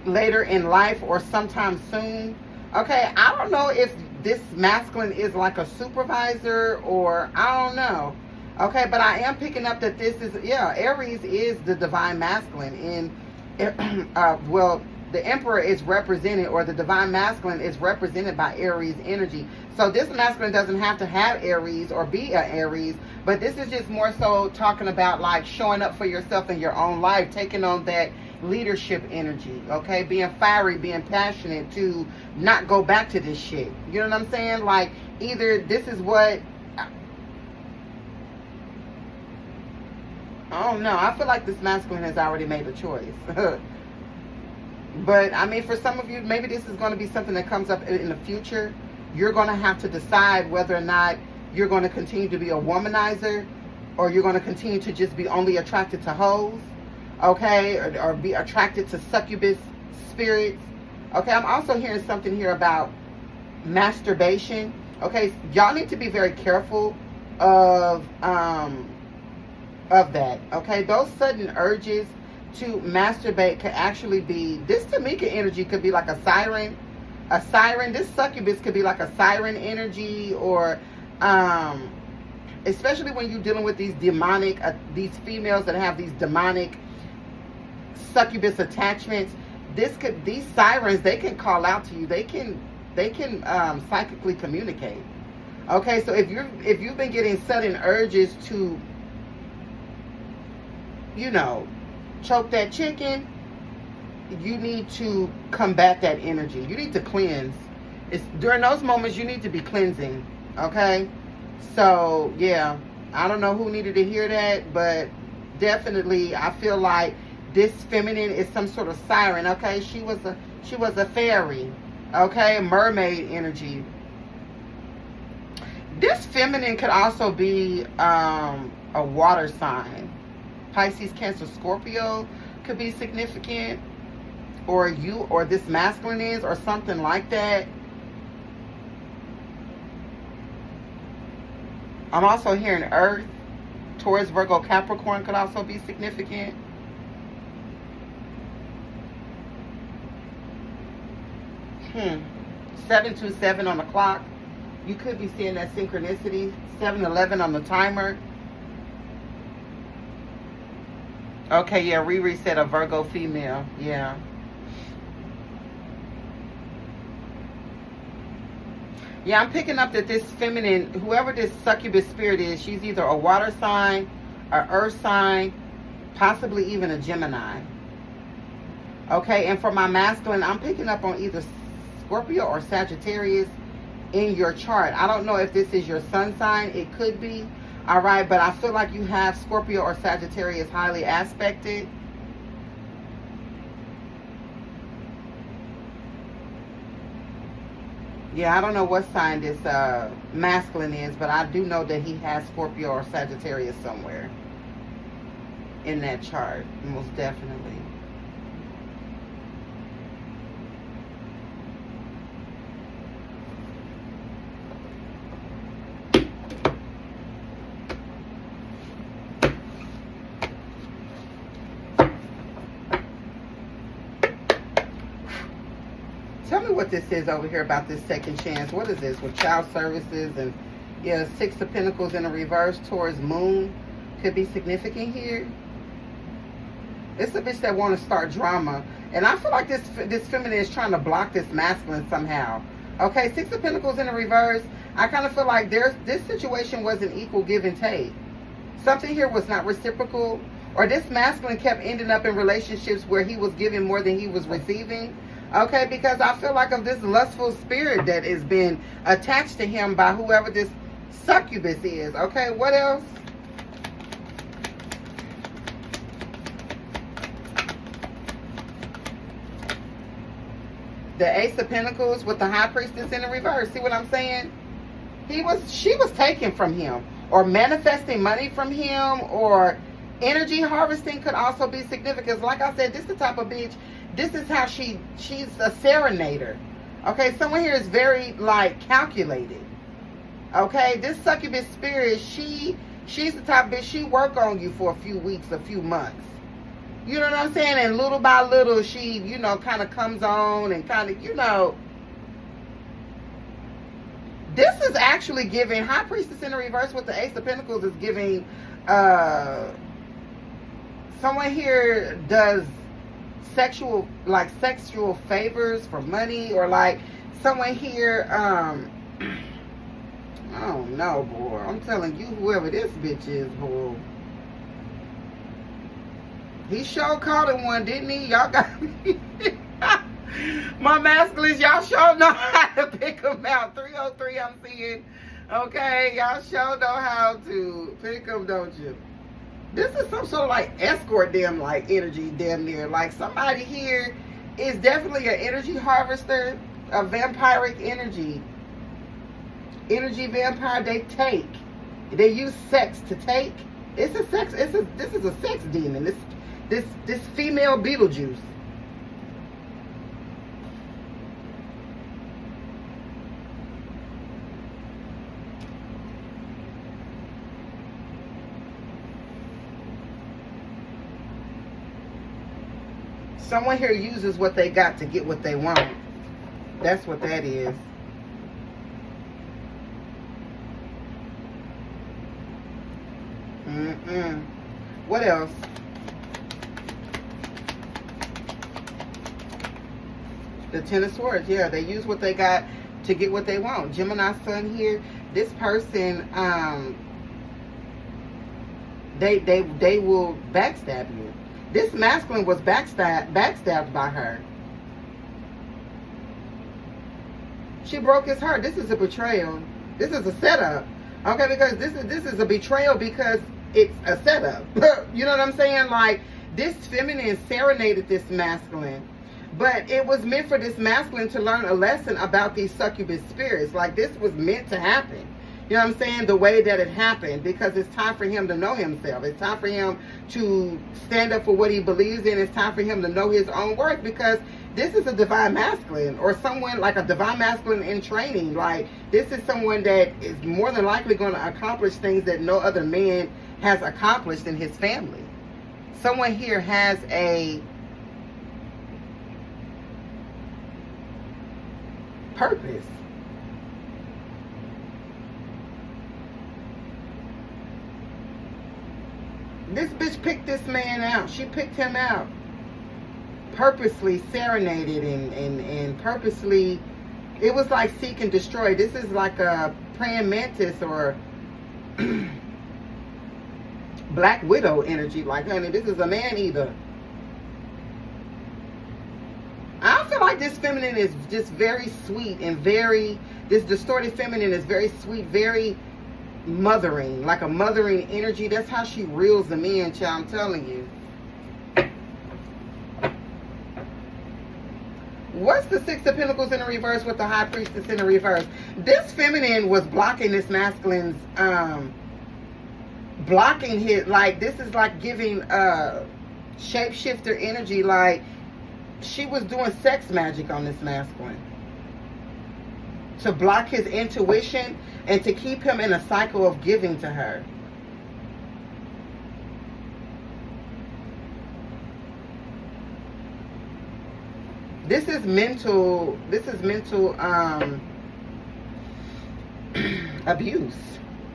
later in life or sometime soon. Okay, I don't know if this masculine is like a supervisor or I don't know. Okay, but I am picking up that this is, yeah, Aries is the divine masculine. And, well, the Emperor is represented, or the divine masculine is represented by Aries energy. So this masculine doesn't have to have Aries or be an Aries, but this is just more so talking about like showing up for yourself in your own life, taking on that leadership energy, okay? Being fiery, being passionate to not go back to this shit. You know what I'm saying? Like, either this is what, I don't know. I feel like this masculine has already made a choice. But, I mean, for some of you, maybe this is going to be something that comes up in the future. You're going to have to decide whether or not you're going to continue to be a womanizer, or you're going to continue to just be only attracted to hoes, okay? Or be attracted to succubus spirits, okay? I'm also hearing something here about masturbation, okay? Y'all need to be very careful of that, okay? Those sudden urges to masturbate could actually be, this Tamika energy could be like a siren. This succubus could be like a siren energy, or especially when you're dealing with these demonic, these females that have these demonic succubus attachments. These sirens, they can call out to you. They can psychically communicate. Okay, so if you've been getting sudden urges to, you know, choke that chicken, you need to combat that energy. You need to cleanse. It's during those moments you need to be cleansing. Okay, so yeah, I don't know who needed to hear that, but definitely I feel like this feminine is some sort of siren. Okay, she was a fairy. Okay, mermaid energy. This feminine could also be a water sign. Pisces, Cancer, Scorpio could be significant, or you, or this masculine is, or something like that. I'm also hearing Earth, Taurus, Virgo, Capricorn could also be significant. Hmm. 727 on the clock. You could be seeing that synchronicity. 711 on the timer. Okay, yeah, Riri said a Virgo female. Yeah. Yeah, I'm picking up that this feminine, whoever this succubus spirit is, she's either a water sign, an earth sign, possibly even a Gemini. Okay, and for my masculine, I'm picking up on either Scorpio or Sagittarius in your chart. I don't know if this is your sun sign. It could be. All right, but I feel like you have Scorpio or Sagittarius highly aspected. Yeah, I don't know what sign this masculine is, but I do know that he has Scorpio or Sagittarius somewhere in that chart, most definitely. Tell me what this is over here about this second chance. What is this with child services and, yeah, Six of Pentacles in a reverse towards Moon could be significant here. It's a bitch that want to start drama, and I feel like this feminine is trying to block this masculine somehow. Okay, Six of Pentacles in a reverse. I kind of feel like this situation was an equal give and take. Something here was not reciprocal, or this masculine kept ending up in relationships where he was giving more than he was receiving. Okay, because I feel like of this lustful spirit that has been attached to him by whoever this succubus is. Okay, what else? The Ace of Pentacles with the High Priestess in the reverse. See what I'm saying? She was taken from him, or manifesting money from him, or energy harvesting could also be significant. Like I said, this is the type of bitch. This is how she's a serenader. Okay, someone here is very, like, calculated. Okay, this succubus spirit, she's the type of bitch, she work on you for a few weeks, a few months. You know what I'm saying? And little by little, she, you know, kind of comes on and kind of, you know. This is actually giving, High Priestess in the reverse with the Ace of Pentacles is giving, someone here does sexual favors for money, or like someone here, I don't know, boy. I'm telling you, whoever this bitch is, boy. He sure called him one, didn't he? Y'all got me. My masculines, y'all sure know how to pick them out. 303 I'm seeing. Okay, y'all sure know how to pick them, don't you? This is some sort of like escort them like energy damn near. Like somebody here is definitely an energy harvester, a vampiric energy. Energy vampire, they use sex to take. This is a sex demon. This female Beetlejuice. Someone here uses what they got to get what they want. That's what that is. What else? The Ten of Swords. Yeah, they use what they got to get what they want. Gemini Sun here. This person, they will backstab you. This masculine was backstabbed by her. She broke his heart. This is a betrayal. This is a setup. Okay, because this is a betrayal because it's a setup. You know what I'm saying? Like, this feminine serenaded this masculine. But it was meant for this masculine to learn a lesson about these succubus spirits. Like, this was meant to happen. You know what I'm saying? The way that it happened. Because it's time for him to know himself. It's time for him to stand up for what he believes in. It's time for him to know his own worth. Because this is a divine masculine. Or someone like a divine masculine in training. Like, this is someone that is more than likely going to accomplish things that no other man has accomplished in his family. Someone here has a purpose. This bitch picked this man out. She picked him out. Purposely serenaded and purposely, it was like seek and destroy. This is like a praying mantis or Black Widow energy. Like, honey, this is a man eater. I feel like this feminine is just very sweet and this distorted feminine is very sweet, very mothering, like a mothering energy. That's how she reels them in, child, I'm telling you. What's the Six of Pentacles in the reverse with the High Priestess in the reverse? This feminine was blocking this masculine's, blocking his, like, this is like giving shapeshifter energy. Like, she was doing sex magic on this masculine to block his intuition and to keep him in a cycle of giving to her. This is mental abuse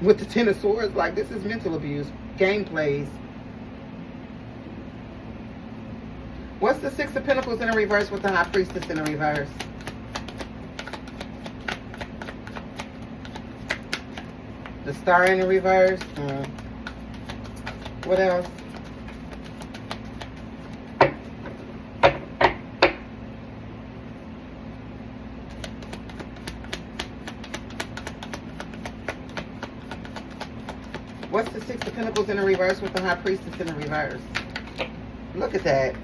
with the Ten of Swords. Like, this is mental abuse, gameplays. What's the Six of Pentacles in the reverse with the High Priestess in the reverse? The Star in the reverse. What else? What's the Six of Pentacles in the reverse with the High Priestess in the reverse? Look at that.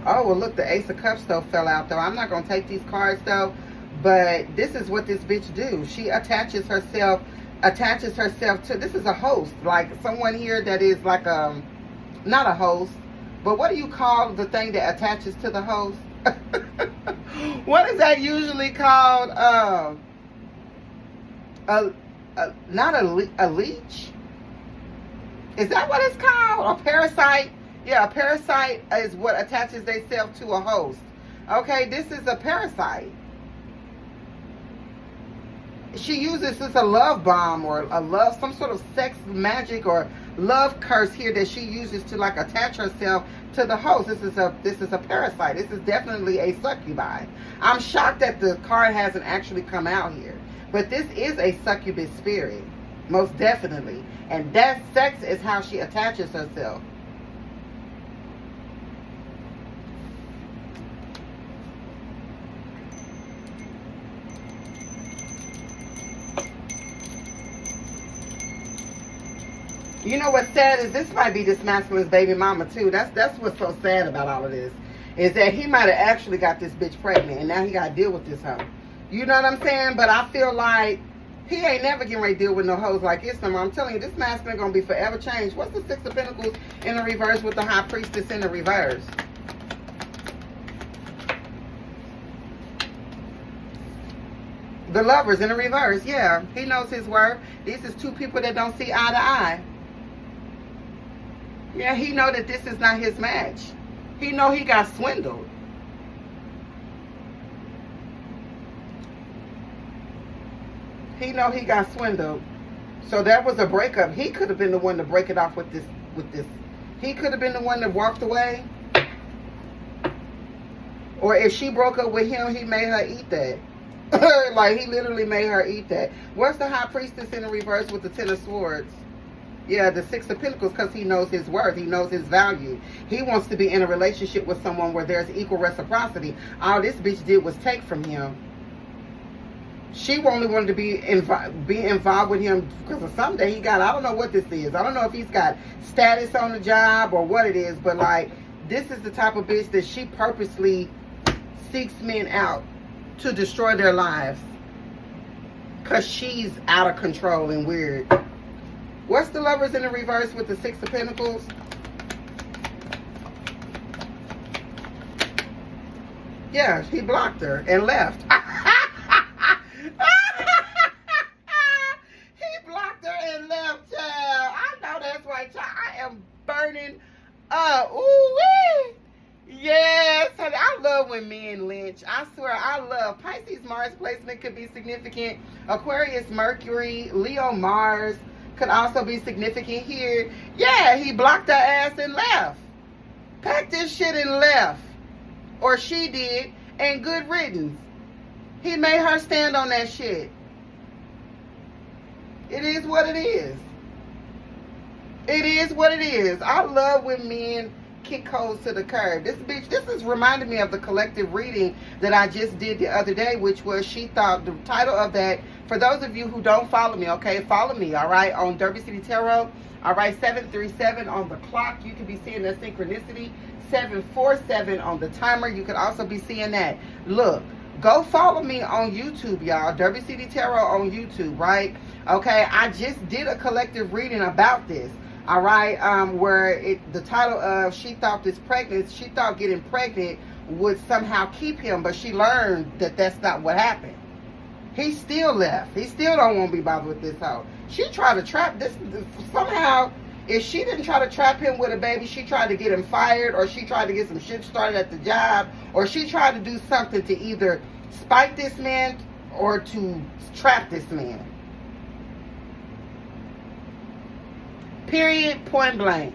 Oh, well, look, the Ace of Cups, though, fell out, though. I'm not going to take these cards, though. But this is what this bitch do. She attaches herself to, this is a host. Like, someone here that is like a, not a host, but what do you call the thing that attaches to the host? What is that usually called? Not a leech? Is that what it's called? A parasite? Yeah, a parasite is what attaches themselves to a host. Okay, this is a parasite. She uses this a love bomb or a love, some sort of sex magic or love curse here that she uses to like attach herself to the host. This is a parasite. This is definitely a succubi. I'm shocked that the card hasn't actually come out here. But this is a succubus spirit, most definitely. And that sex is how she attaches herself. You know what's sad is this might be this masculine's baby mama too. That's what's so sad about all of this. Is that he might have actually got this bitch pregnant and now he got to deal with this hoe. You know what I'm saying? But I feel like he ain't never getting ready to deal with no hoes like this no more. I'm telling you, this masculine going to be forever changed. What's the Six of Pentacles in the reverse with the High Priestess in the reverse? The Lovers in the reverse, yeah. He knows his worth. This is two people that don't see eye to eye. Yeah, he know that this is not his match. He know he got swindled. He know he got swindled. So that was a breakup. He could have been the one to break it off with this. He could have been the one that walked away. Or if she broke up with him, he made her eat that. Like, he literally made her eat that. What's the High Priestess in the reverse with the Ten of Swords? Yeah, the Six of Pentacles, because he knows his worth. He knows his value. He wants to be in a relationship with someone where there's equal reciprocity. All this bitch did was take from him. She only wanted to be involved with him because of someday he got, I don't know what this is. I don't know if he's got status on the job or what it is, but like, this is the type of bitch that she purposely seeks men out to destroy their lives because she's out of control and weird. What's the Lovers in the reverse with the Six of Pentacles? Yeah, he blocked her and left. He blocked her and left, child. I know that's right, child. I am burning up. Ooh-wee. Yes, honey. I love when men lynch. I swear, I love. Pisces Mars placement could be significant. Aquarius Mercury, Leo Mars could also be significant here. Yeah, he blocked her ass and left. Packed this shit and left. Or she did, and good riddance. He made her stand on that shit. It is what it is. It is what it is. I love when men kick hoes to the curb. This bitch, this is reminding me of the collective reading that I just did the other day, which was, she thought, the title of that, for those of you who don't follow me, okay, follow me, all right, on Derby City Tarot, all right, 737 on the clock. You can be seeing that synchronicity. 747 on the timer. You could also be seeing that. Look, go follow me on YouTube, y'all. Derby City Tarot on YouTube, right? Okay, I just did a collective reading about this. All right, where the title of, she thought getting pregnant would somehow keep him, but she learned that that's not what happened. He still left. He still don't want to be bothered with this hoe. She tried to trap this somehow. If she didn't try to trap him with a baby, she tried to get him fired, or she tried to get some shit started at the job, or she tried to do something to either spite this man or to trap this man. Period, point blank.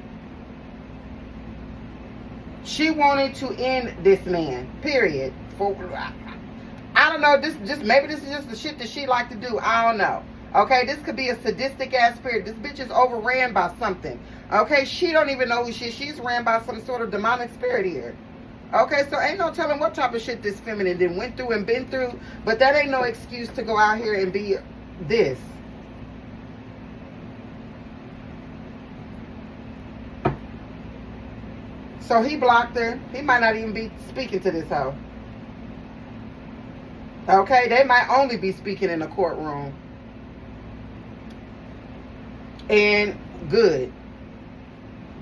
She wanted to end this man. Period. I don't know. Maybe this is just the shit that she like to do. I don't know. Okay, this could be a sadistic ass spirit. This bitch is overran by something. Okay, she don't even know who she is. She's ran by some sort of demonic spirit here. Okay, so ain't no telling what type of shit this feminine did went through and been through. But that ain't no excuse to go out here and be this. So he blocked her. He might not even be speaking to this hoe. Okay, they might only be speaking in a courtroom. And good.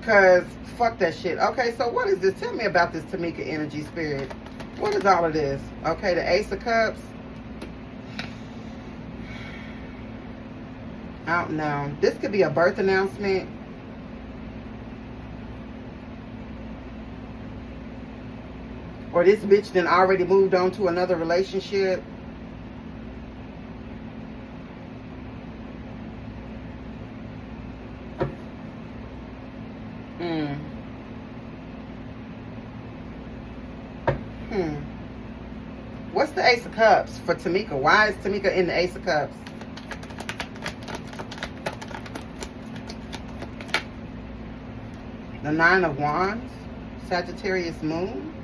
Because fuck that shit. Okay, so what is this? Tell me about this Tamika energy spirit. What is all of this? Okay, the Ace of Cups. I don't know. This could be a birth announcement. Or this bitch then already moved on to another relationship. What's the Ace of Cups for Tamika? Why is Tamika in the Ace of Cups? The Nine of Wands. Sagittarius Moon.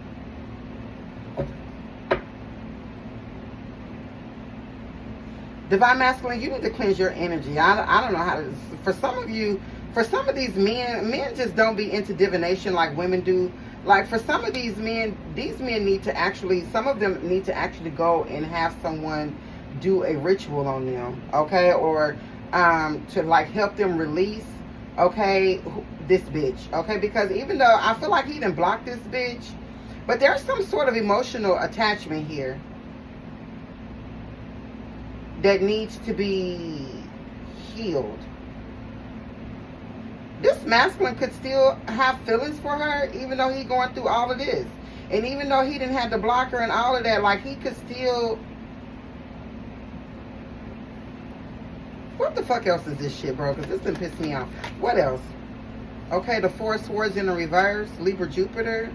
Divine Masculine, you need to cleanse your energy. I don't know how to, for some of you, For some of these men just don't be into divination like women do. Like for some of these men need to actually, some of them need to actually go and have someone do a ritual on them, okay? Or to like help them release, okay, this bitch, okay? Because even though I feel like he done blocked this bitch, but there's some sort of emotional attachment here that needs to be healed. This masculine could still have feelings for her, even though he going through all of this. And even though he didn't have to block her and all of that, like he could still... What the fuck else is this shit, bro? Because this done piss me off. What else? Okay, the Four of Swords in the reverse. Libra, Jupiter.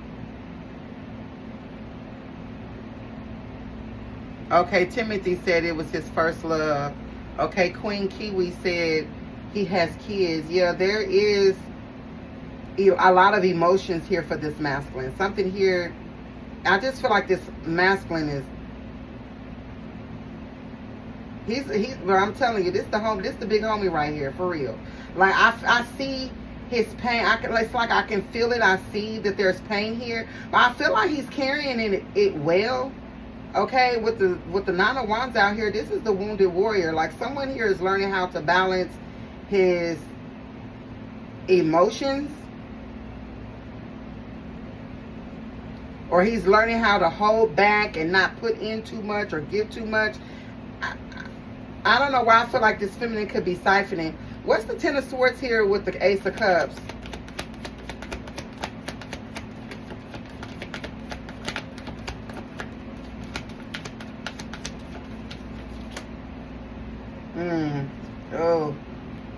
Okay, Timothy said it was his first love. Okay, Queen Kiwi said he has kids. Yeah, there is a lot of emotions here for this masculine. Something here, I just feel like this masculine is, he's well, I'm telling you, this the big homie right here, for real. Like I see his pain. It's like I can feel it. I see that there's pain here, but I feel like he's carrying it well. Okay, with the Nine of Wands out here, this is the wounded warrior. Like someone here is learning how to balance his emotions, or he's learning how to hold back and not put in too much or give too much. I don't know why I feel like this feminine could be siphoning. What's the Ten of Swords here with the Ace of Cups?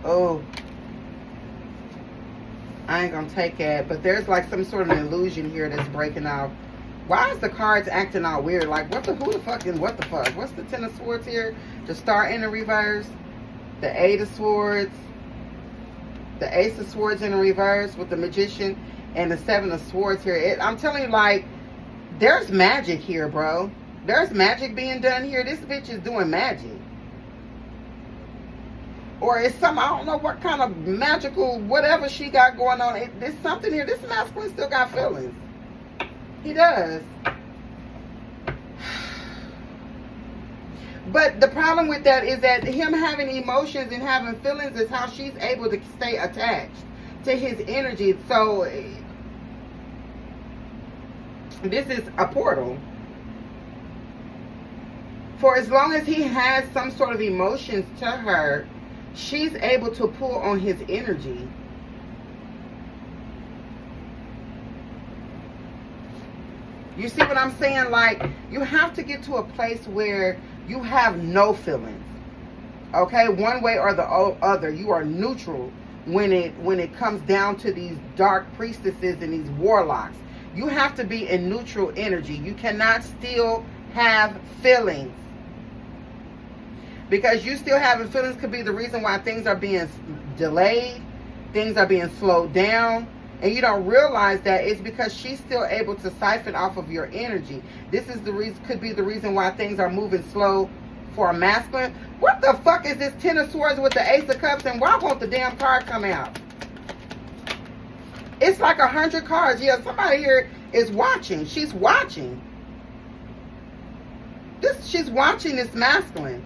Oh, I ain't gonna take it, but there's like some sort of an illusion here that's breaking off. Why is the cards acting all weird? Like who the fuck and what the fuck? What's the Ten of Swords here? The Star in the reverse, the Eight of Swords, the Ace of Swords in the reverse with the Magician, and the Seven of Swords here. I'm telling you, like, there's magic here, bro. There's magic being done here. This bitch is doing magic. Or it's some, I don't know what kind of magical whatever she got going on. There's something here. This masculine still got feelings. He does. But the problem with that is that him having emotions and having feelings is how she's able to stay attached to his energy. So this is a portal. For as long as he has some sort of emotions to her, she's able to pull on his energy. You see what I'm saying? Like, you have to get to a place where you have no feelings. Okay? One way or the other. You are neutral when it comes down to these dark priestesses and these warlocks. You have to be in neutral energy. You cannot still have feelings. Because you still having feelings could be the reason why things are being delayed, things are being slowed down, and you don't realize that it's because she's still able to siphon off of your energy. This is the reason, could be the reason why things are moving slow for a masculine. What the fuck is this Ten of Swords with the Ace of Cups, and why won't the damn card come out? It's like 100 cards. Yeah, somebody here is watching. She's watching. She's watching this masculine.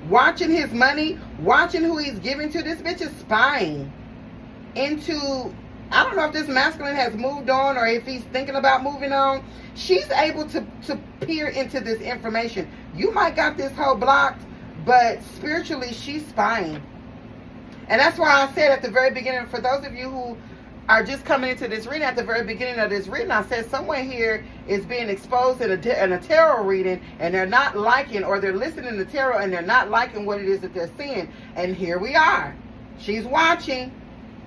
Watching his money, watching who he's giving to. This bitch is spying into, I don't know if this masculine has moved on or if he's thinking about moving on. She's able to peer into this information. You might got this whole blocked, but spiritually she's spying. And that's why I said at the very beginning, for those of you who are just coming into this reading, at the very beginning of this reading, I said someone here is being exposed in a tarot reading, and they're not liking, or they're listening to tarot and they're not liking what it is that they're seeing. And here we are. She's watching.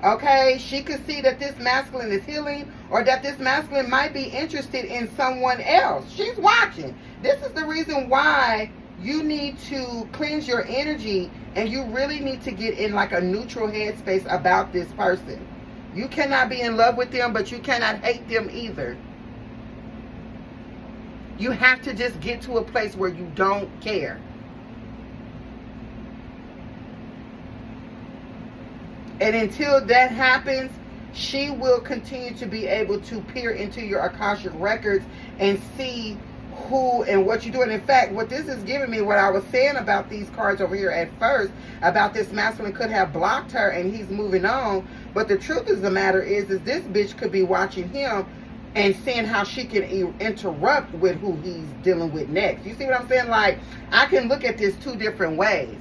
Okay, she could see that this masculine is healing, or that this masculine might be interested in someone else. She's watching. This is the reason why you need to cleanse your energy, and you really need to get in like a neutral headspace about this person. You cannot be in love with them, but you cannot hate them either. You have to just get to a place where you don't care. And until that happens, she will continue to be able to peer into your Akashic records and see who and what you're doing. In fact, what this is giving me, what I was saying about these cards over here at first, about this masculine could have blocked her and he's moving on. But the truth of the matter is this bitch could be watching him and seeing how she can interrupt with who he's dealing with next. You see what I'm saying? Like, I can look at this two different ways.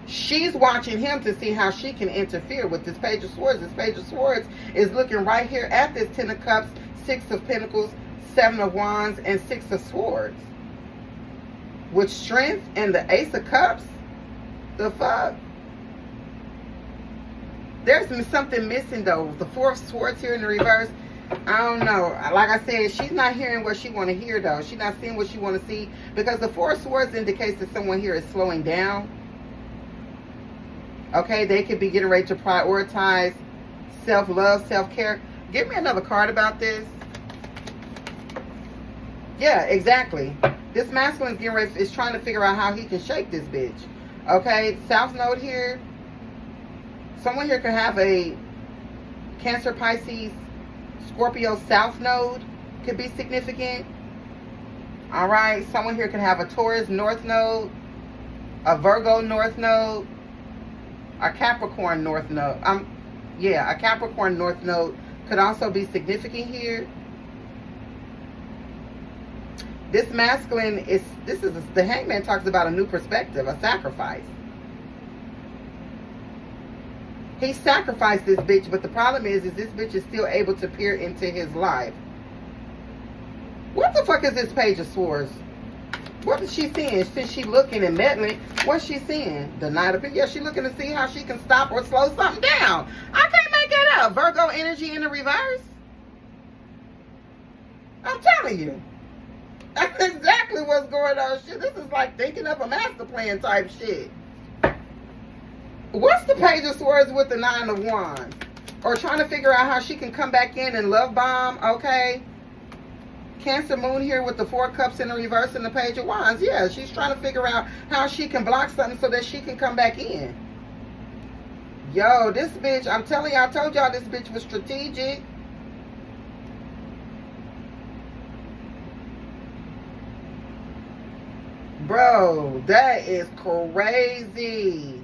She's watching him to see how she can interfere with this Page of Swords. This Page of Swords is looking right here at this Ten of Cups, Six of Pentacles, Seven of Wands, and Six of Swords. With strength and the Ace of Cups. The fuck? There's something missing though. The Four of Swords here in the reverse. I don't know. Like I said, she's not hearing what she want to hear though. She's not seeing what she want to see. Because the Four of Swords indicates that someone here is slowing down. Okay, they could be getting ready to prioritize self-love, self-care. Give me another card about this. Yeah, exactly. This masculine is getting ready, is trying to figure out how he can shake this bitch. Okay, South Node here. Someone here could have a Cancer, Pisces, Scorpio South Node. Could be significant. Alright, someone here could have a Taurus North Node, a Virgo North Node, a Capricorn North Node. A Capricorn North Node could also be significant here. This masculine is, the Hangman talks about a new perspective, a sacrifice. He sacrificed this bitch, but the problem is this bitch is still able to peer into his life. What the fuck is this Page of Swords? What is she seeing? Since she looking and meddling, what's she seeing? The Knight of Pentacles. Yeah, she's looking to see how she can stop or slow something down. I can't make that up. Virgo energy in the reverse. I'm telling you. That's exactly what's going on. Shit, this is like thinking of a master plan type shit. What's the Page of Swords with the Nine of Wands? Or trying to figure out how she can come back in and love bomb, okay? Cancer Moon here with the Four of Cups in the reverse and the Page of Wands. Yeah, she's trying to figure out how she can block something so that she can come back in. Yo, this bitch, I'm telling y'all, I told y'all this bitch was strategic. Bro, that is crazy.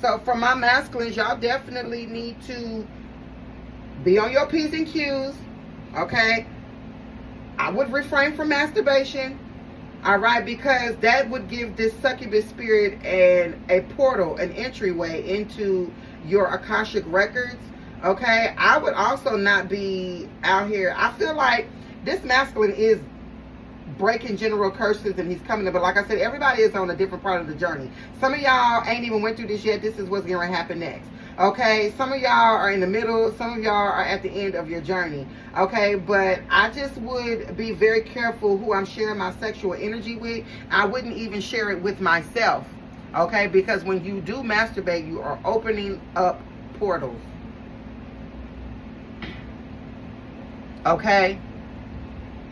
So for my masculines, y'all definitely need to be on your P's and Q's. Okay? I would refrain from masturbation. Alright? Because that would give this succubus spirit a portal, an entryway into your Akashic records. Okay? I would also not be out here. I feel like this masculine is breaking general curses and he's coming to, but like I said, everybody is on a different part of the journey. Some of y'all ain't even went through this yet. This is what's going to happen next. Okay, some of y'all are in the middle, some of y'all are at the end of your journey. Okay, but I just would be very careful who I'm sharing my sexual energy with. I wouldn't even share it with myself. Okay, because when you do masturbate, you are opening up portals. Okay.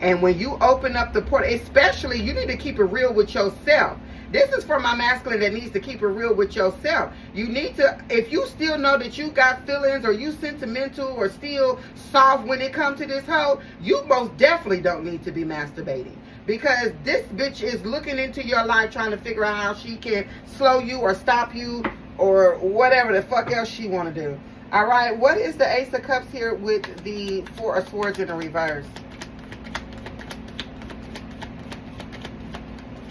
And when you open up the portal, especially, you need to keep it real with yourself. This is for my masculine that needs to keep it real with yourself. You need to, if you still know that you got feelings or you sentimental or still soft when it comes to this hoe, you most definitely don't need to be masturbating. Because this bitch is looking into your life trying to figure out how she can slow you or stop you or whatever the fuck else she want to do. All right, what is the Ace of Cups here with the Four of Swords in the reverse?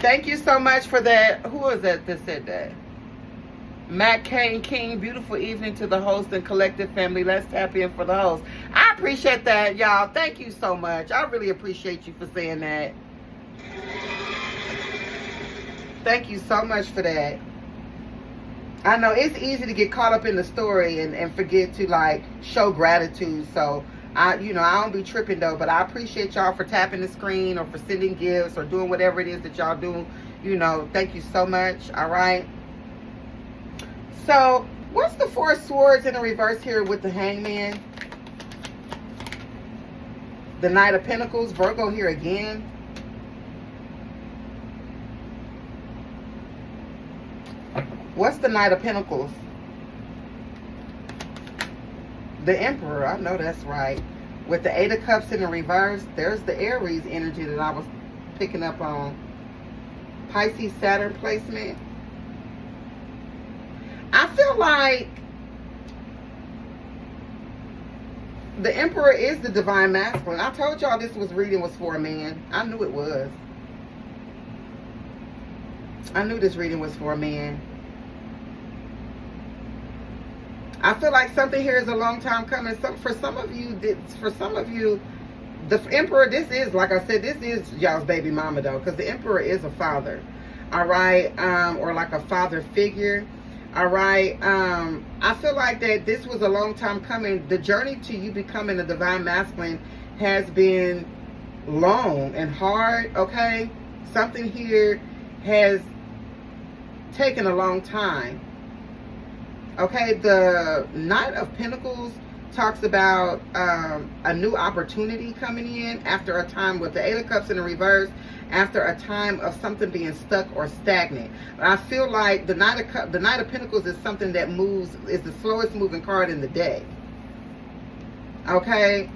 Thank you so much for that. Who was that said that? Matt Kane King. Beautiful evening to the host and collective family. Let's tap in for the host. I appreciate that, y'all. Thank you so much. I really appreciate you for saying that. Thank you so much for that. I know it's easy to get caught up in the story and forget to like show gratitude. So I don't be tripping though, but I appreciate y'all for tapping the screen or for sending gifts or doing whatever it is that y'all do. Thank you so much. All right. So what's the Four of Swords in the reverse here with the Hangman? The Knight of Pentacles, Virgo here again. What's the Knight of Pentacles? The Emperor. I know that's right. With the Eight of Cups in the reverse, there's the Aries energy that I was picking up on. Pisces, Saturn placement. I feel like the Emperor is the divine masculine. I told y'all this reading was for a man. I knew it was. I knew this reading was for a man. I feel like something here is a long time coming. For some of you, the Emperor, this is, like I said, this is y'all's baby mama, though, because the Emperor is a father, all right, or like a father figure, all right. I feel like that this was a long time coming. The journey to you becoming a divine masculine has been long and hard, okay? Something here has taken a long time. Okay, the Knight of Pentacles talks about a new opportunity coming in after a time with the Eight of Cups in the reverse, after a time of something being stuck or stagnant. But I feel like the Knight of Pentacles is something that moves, is the slowest moving card in the deck. Okay?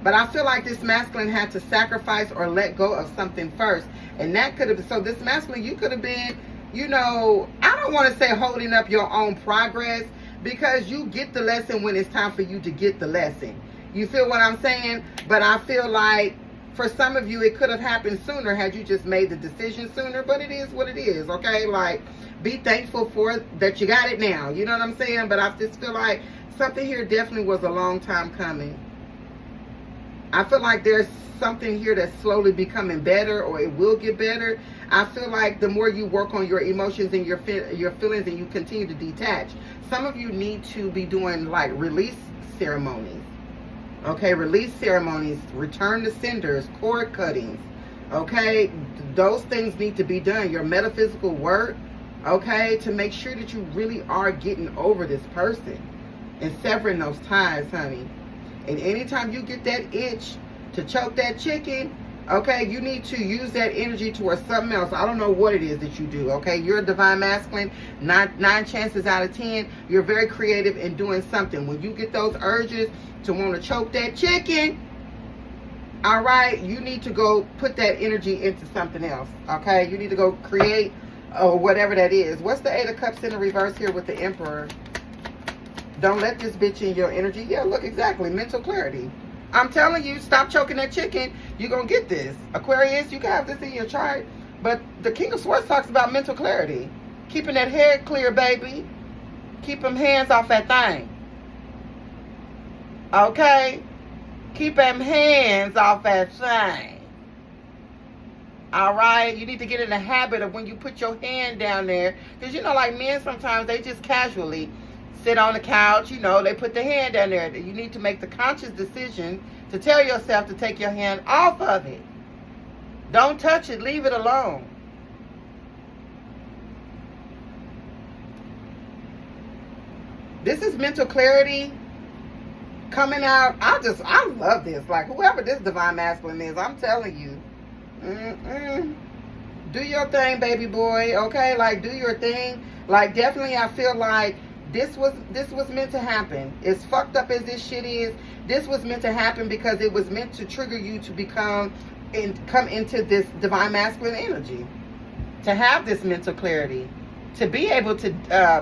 But I feel like this masculine had to sacrifice or let go of something first. And that could have, so this masculine, you could have been, you know, I don't want to say holding up your own progress, because you get the lesson when it's time for you to get the lesson. You feel what I'm saying? But I feel like for some of you, it could have happened sooner had you just made the decision sooner. But it is what it is, okay? Like, be thankful for that you got it now. You know what I'm saying? But I just feel like something here definitely was a long time coming. I feel like there's something here that's slowly becoming better, or it will get better. I feel like the more you work on your emotions and your feelings and you continue to detach, some of you need to be doing like release ceremonies. Okay, release ceremonies, return to senders, cord cuttings. Okay, those things need to be done. Your metaphysical work, okay, to make sure that you really are getting over this person and severing those ties, honey. And anytime you get that itch to choke that chicken, okay, you need to use that energy towards something else. I don't know what it is that you do, okay? You're a divine masculine. Nine chances out of 10, you're very creative in doing something. When you get those urges to want to choke that chicken, all right, you need to go put that energy into something else, okay? You need to go create or whatever that is. What's the Eight of Cups in the reverse here with the Emperor? Don't let this bitch in your energy. Yeah, look, exactly. Mental clarity. I'm telling you, stop choking that chicken. You're going to get this. Aquarius, you can have this in your chart. But the King of Swords talks about mental clarity. Keeping that head clear, baby. Keep them hands off that thing. Okay? Keep them hands off that thing. All right? You need to get in the habit of when you put your hand down there. Because, you know, like men sometimes, they just casually sit on the couch, you know, they put the hand down there. You need to make the conscious decision to tell yourself to take your hand off of it. Don't touch it. Leave it alone. This is mental clarity coming out. I love this. Like, whoever this divine masculine is, I'm telling you. Do your thing, baby boy. Okay? Like, do your thing. Like, definitely I feel like this was meant to happen. As fucked up as this shit is, this was meant to happen because it was meant to trigger you to become and come into this divine masculine energy, to have this mental clarity, to be able to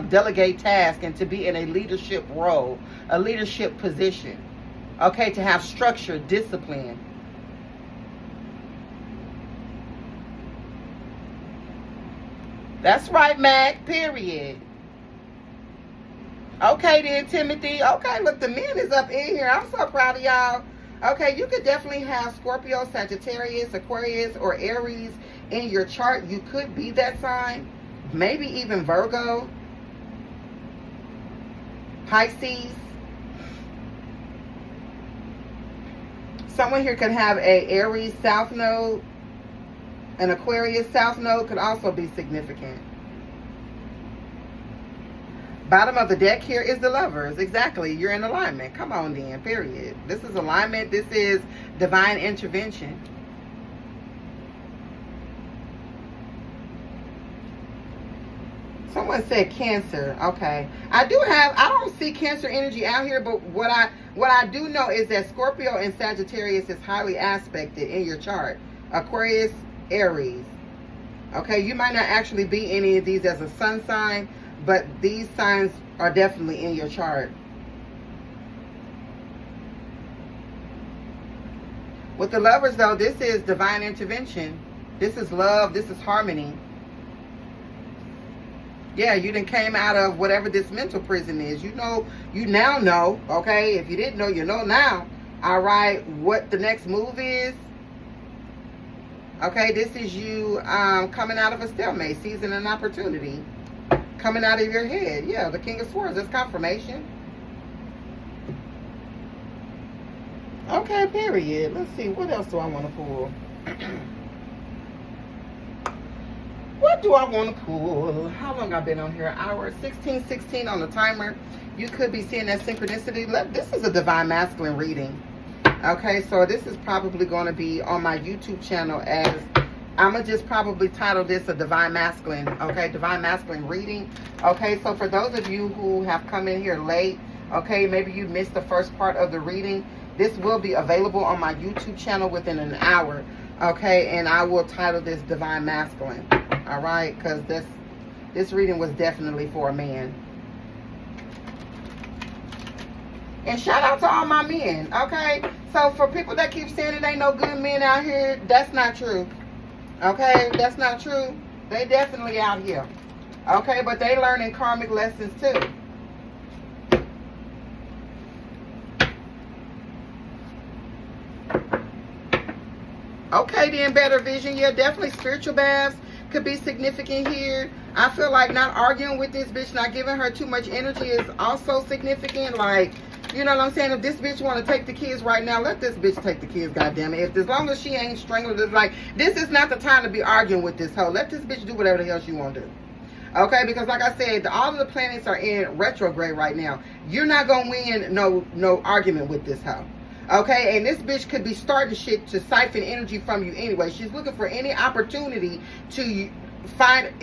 delegate tasks and to be in a leadership role, a leadership position. Okay, to have structure, discipline. That's right, Mac. Period. Okay then, Timothy. Okay, look, the men is up in here. I'm so proud of y'all. Okay, you could definitely have Scorpio, Sagittarius, Aquarius, or Aries in your chart. You could be that sign. Maybe even Virgo, Pisces. Someone here could have a Aries South Node. An Aquarius South Node could also be significant. Bottom of the deck here is the Lovers. Exactly. You're in alignment. Come on then. Period. This is alignment. This is divine intervention. Someone said Cancer. Okay. I don't see Cancer energy out here, but what I do know is that Scorpio and Sagittarius is highly aspected in your chart. Aquarius, Aries. Okay, you might not actually be any of these as a sun sign, but these signs are definitely in your chart. With the Lovers, though, this is divine intervention. This is love. This is harmony. Yeah, you done came out of whatever this mental prison is. You know, you now know, okay? If you didn't know, you know now. All right, what the next move is. Okay, this is you coming out of a stalemate, seizing an opportunity. Coming out of your head. Yeah, the King of Swords. That's confirmation. Okay, period. Let's see. What else do I want to pull? What do I want to pull? How long I've been on here? Hour 16 on the timer. You could be seeing that synchronicity. This is a divine masculine reading. Okay, so this is probably going to be on my YouTube channel as I'm going to just probably title this a divine masculine. Okay, divine masculine reading. Okay, so for those of you who have come in here late, okay, maybe you missed the first part of the reading. This will be available on my YouTube channel within an hour. Okay, and I will title this divine masculine. All right, because this reading was definitely for a man. And shout out to all my men, okay? So for people that keep saying it ain't no good men out here, that's not true. Okay, that's not true. They definitely out here. Okay, but they learning karmic lessons too. Okay, then, better vision. Yeah, definitely spiritual baths could be significant here. I feel like not arguing with this bitch, not giving her too much energy is also significant. Like, you know what I'm saying? If this bitch want to take the kids right now, let this bitch take the kids, goddammit. If as long as she ain't strangling this, like, this is not the time to be arguing with this hoe. Let this bitch do whatever the hell she want to do. Okay, because like I said, all of the planets are in retrograde right now. You're not gonna win no argument with this hoe. Okay, and this bitch could be starting shit to siphon energy from you anyway. She's looking for any opportunity to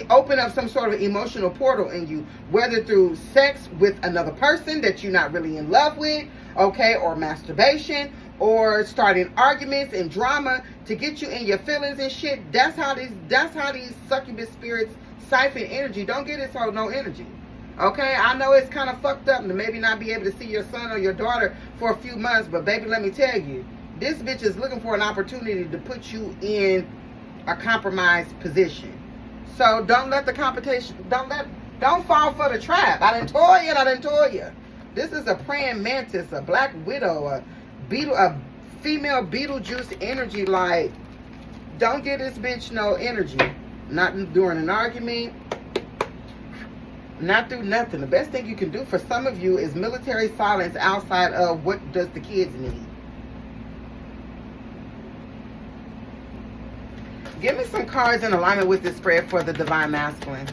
open up some sort of emotional portal in you, whether through sex with another person that you're not really in love with, okay, or masturbation, or starting arguments and drama to get you in your feelings and shit. That's how these succubus spirits siphon energy. Don't get this whole no energy. Okay, I know it's kind of fucked up to maybe not be able to see your son or your daughter for a few months, but baby, let me tell you, this bitch is looking for an opportunity to put you in a compromised position. So don't let the competition, don't fall for the trap. I done told you. This is a praying mantis, a black widow, a female Beetlejuice energy. Like, don't give this bitch no energy. Not during an argument. Not through nothing. The best thing you can do for some of you is military silence outside of what does the kids need. Give me some cards in alignment with this spread for the divine masculine.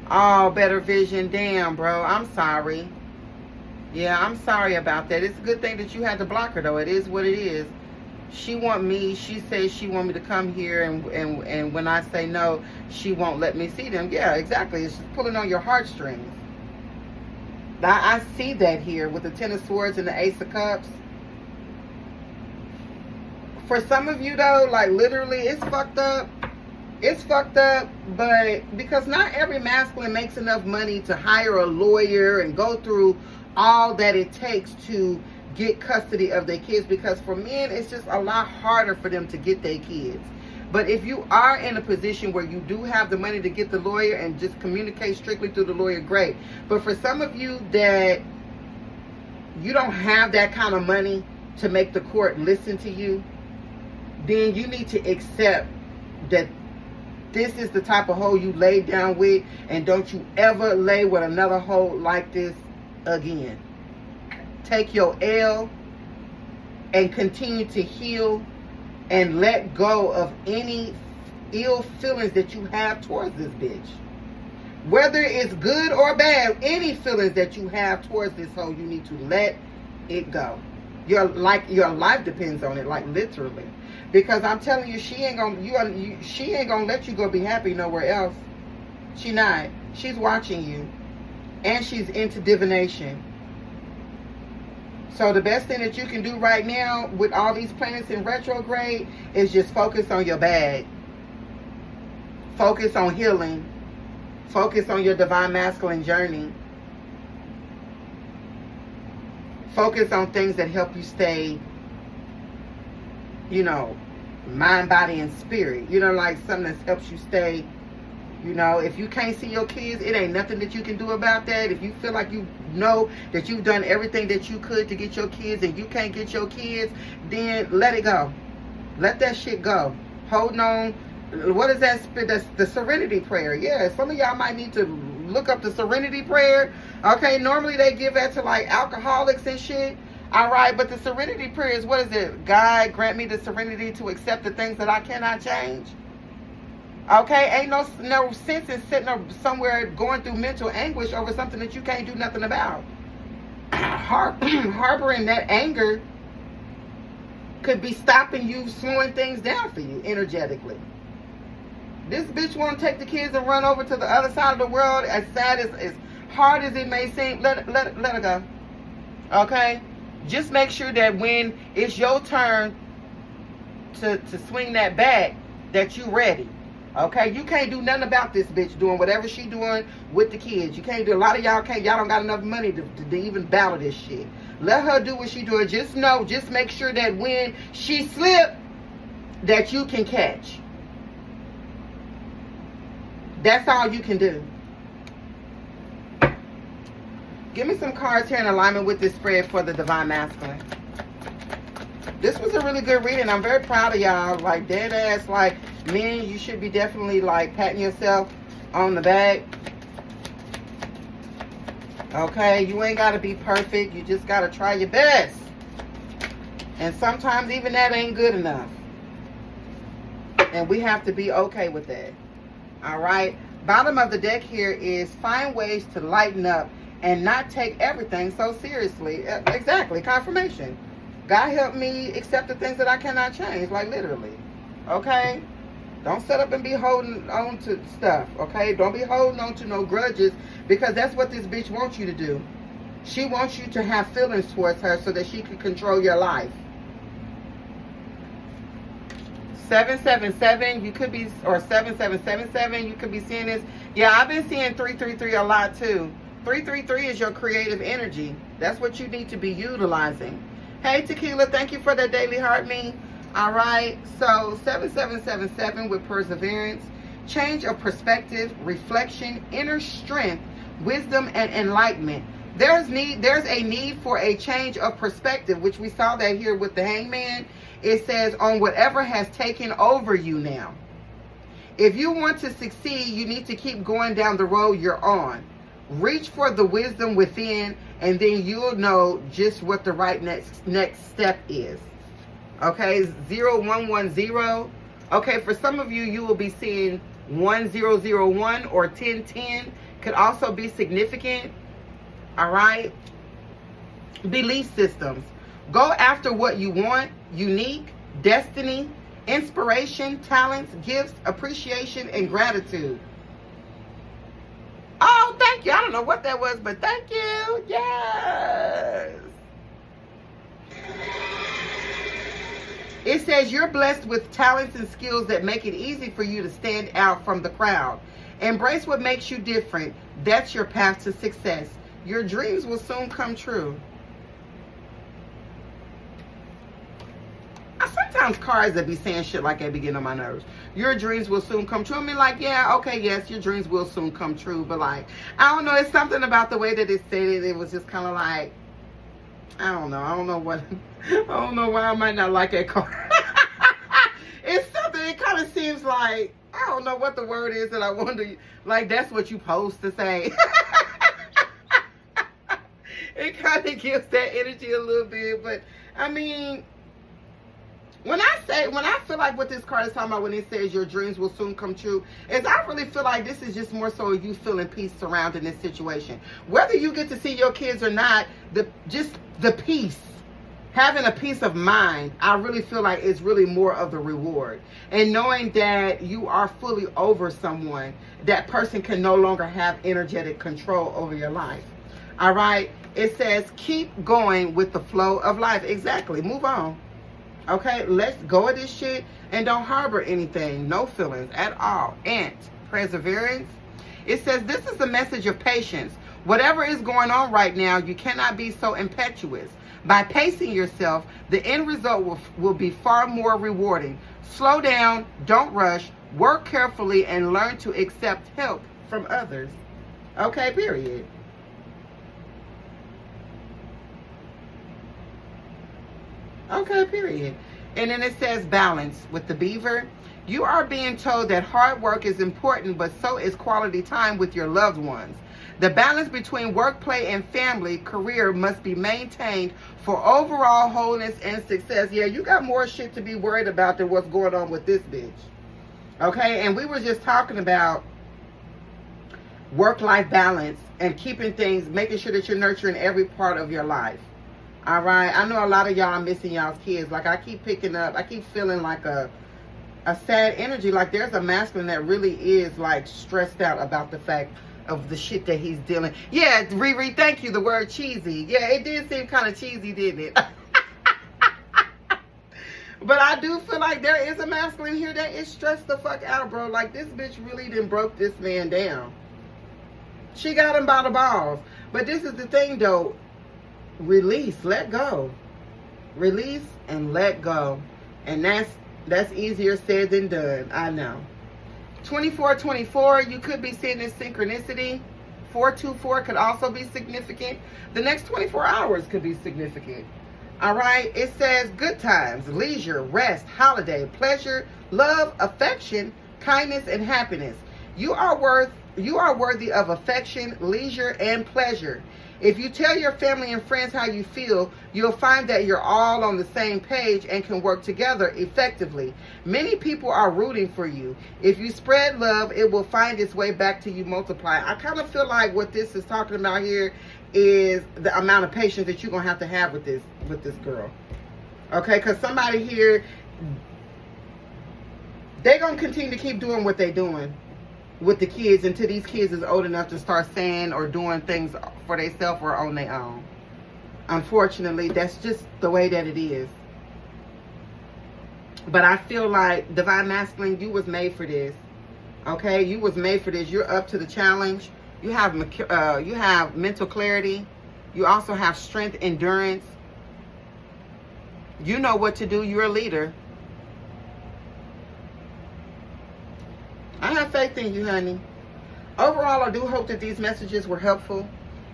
Oh, better vision. Damn, bro. I'm sorry. Yeah, I'm sorry about that. It's a good thing that you had to block her, though. It is what it is. She want me. She says she want me to come here, and when I say no, she won't let me see them. Yeah, exactly. It's pulling on your heartstrings. I see that here with the Ten of Swords and the Ace of Cups. For some of you, though, like, literally, it's fucked up. It's fucked up, but because not every masculine makes enough money to hire a lawyer and go through all that it takes to get custody of their kids, because for men it's just a lot harder for them to get their kids. But if you are in a position where you do have the money to get the lawyer and just communicate strictly through the lawyer, great. But for some of you that you don't have that kind of money to make the court listen to you, then you need to accept that this is the type of hoe you lay down with, and don't you ever lay with another hoe like this again. Take your L and continue to heal and let go of any ill feelings that you have towards this bitch. Whether it's good or bad, any feelings that you have towards this hoe, you need to let it go. Your life depends on it, like literally. Because I'm telling you, she ain't gonna let you go be happy nowhere else. She not. She's watching you. And she's into divination. So the best thing that you can do right now with all these planets in retrograde is just focus on your bag. Focus on healing. Focus on your divine masculine journey. Focus on things that help you stay, you know, mind, body, and spirit. You know, like something that helps you stay, you know, if you can't see your kids, it ain't nothing that you can do about that. If you feel like you know that you've done everything that you could to get your kids and you can't get your kids, then let it go. Let that shit go. Holding on. What is that? That's the serenity prayer. Yeah, some of y'all might need to look up the serenity prayer. Okay, normally they give that to like alcoholics and shit. All right, but the serenity prayer is, what is it? God, grant me the serenity to accept the things that I cannot change. Okay, ain't no sense in sitting up somewhere going through mental anguish over something that you can't do nothing about. Harboring that anger could be stopping you, slowing things down for you energetically. This bitch want to take the kids and run over to the other side of the world. As sad as hard as it may seem, let her go. Okay? Just make sure that when it's your turn to swing that bat, that you ready. Okay? You can't do nothing about this bitch doing whatever she doing with the kids. You can't do, a lot of y'all can't, y'all don't got enough money to even battle this shit. Let her do what she doing. Just know, just make sure that when she slip, that you can catch. That's all you can do. Give me some cards here in alignment with this spread for the Divine Masculine. This was a really good reading. I'm very proud of y'all. Like, dead ass, like, men, you should be definitely, like, patting yourself on the back. Okay? You ain't got to be perfect. You just got to try your best. And sometimes even that ain't good enough. And we have to be okay with that. All right, bottom of the deck here is find ways to lighten up and not take everything so seriously. Exactly, confirmation. God help me accept the things that I cannot change, like literally. Okay, don't set up and be holding on to stuff. Okay, don't be holding on to no grudges, because that's what this bitch wants you to do. She wants you to have feelings towards her so that she can control your life. 777, you could be, or 7777, you could be seeing this. Yeah, I've been seeing 333 a lot too. 333 is your creative energy. That's what you need to be utilizing. Hey, Tequila, thank you for that daily heart me. All right, so 7777 with perseverance, change of perspective, reflection, inner strength, wisdom, and enlightenment. There's a need for a change of perspective, which we saw that here with the Hangman. It says, on whatever has taken over you now. If you want to succeed, you need to keep going down the road you're on. Reach for the wisdom within, and then you'll know just what the right next step is. Okay, 0110. Okay, for some of you, you will be seeing 1001 or 1010. Could also be significant. All right. Belief systems. Go after what you want, unique, destiny, inspiration, talents, gifts, appreciation, and gratitude. Oh, thank you. I don't know what that was, but thank you. Yes. It says you're blessed with talents and skills that make it easy for you to stand out from the crowd. Embrace what makes you different. That's your path to success. Your dreams will soon come true. Sometimes cards that be saying shit like that be getting on my nerves. Your dreams will soon come true. I mean, like, yeah, okay, yes, your dreams will soon come true. But, like, I don't know. It's something about the way that it said it. It was just kind of like, I don't know. I don't know why I might not like that card. It's something, it kind of seems like, I don't know what the word is that I wonder, like, that's what you supposed to say. It kind of gives that energy a little bit. But, I mean, when I feel like what this card is talking about when it says your dreams will soon come true, is I really feel like this is just more so you feeling peace surrounding this situation. Whether you get to see your kids or not, just the peace having a peace of mind, I really feel like it's really more of the reward. And knowing that you are fully over someone, that person can no longer have energetic control over your life. All right? It says, keep going with the flow of life. Exactly. Move on. Okay? Let's go of this shit and don't harbor anything. No feelings at all. And perseverance. It says, this is a message of patience. Whatever is going on right now, you cannot be so impetuous. By pacing yourself, the end result will be far more rewarding. Slow down, don't rush, work carefully, and learn to accept help from others. Okay, period. Okay, period. And then it says balance with the beaver. You are being told that hard work is important, but so is quality time with your loved ones. The balance between work, play, and family career must be maintained for overall wholeness and success. Yeah, you got more shit to be worried about than what's going on with this bitch. Okay, and we were just talking about work-life balance and keeping things, making sure that you're nurturing every part of your life. All right, I know a lot of y'all are missing y'all's kids. Like, I keep picking up, I keep feeling like a sad energy. Like, there's a masculine that really is, like, stressed out about the fact of the shit that he's dealing. Yeah, Riri, thank you. The word cheesy. Yeah, it did seem kind of cheesy, didn't it? But I do feel like there is a masculine here that is stressed the fuck out, bro. Like, this bitch really done broke this man down. She got him by the balls. But this is the thing, though. Release. Let go. Release and let go. And that's easier said than done. I know. 2424, you could be seeing this synchronicity. 424 could also be significant. The next 24 hours could be significant. All right. It says good times, leisure, rest, holiday, pleasure, love, affection, kindness, and happiness. You are worthy of affection, leisure, and pleasure. If you tell your family and friends how you feel, you'll find that you're all on the same page and can work together effectively. Many people are rooting for you. If you spread love, it will find its way back to you multiplied. I kind of feel like what this is talking about here is the amount of patience that you're going to have with this girl. Okay, because somebody here, they're going to continue to keep doing what they're doing with the kids until these kids is old enough to start saying or doing things for themselves or on their own. Unfortunately, that's just the way that it is. But I feel like, Divine Masculine, you was made for this. Okay, you was made for this. You're up to the challenge. You have mental clarity. You also have strength, endurance. You know what to do. You're a leader. I have faith in you, honey. Overall, I do hope that these messages were helpful.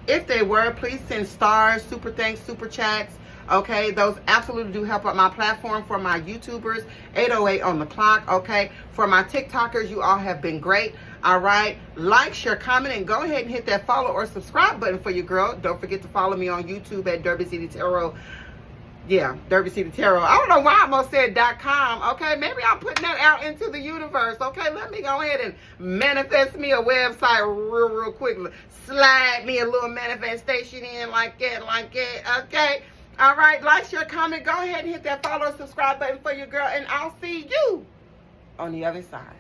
If they were, please send stars, super thanks, super chats. Okay, those absolutely do help out my platform. For my YouTubers, 808 on the clock. Okay, for my TikTokers, you all have been great. All right, like, share, comment, and go ahead and hit that follow or subscribe button for your girl. Don't forget to follow me on YouTube at DerbyCityTarot. Yeah, DerbyCityTarot. I don't know why I almost said .com. Okay, maybe I'm putting that out into the universe. Okay, let me go ahead and manifest me a website real quickly. Slide me a little manifestation in like that. Okay, all right. Like, share, comment. Go ahead and hit that follow, subscribe button for your girl, and I'll see you on the other side.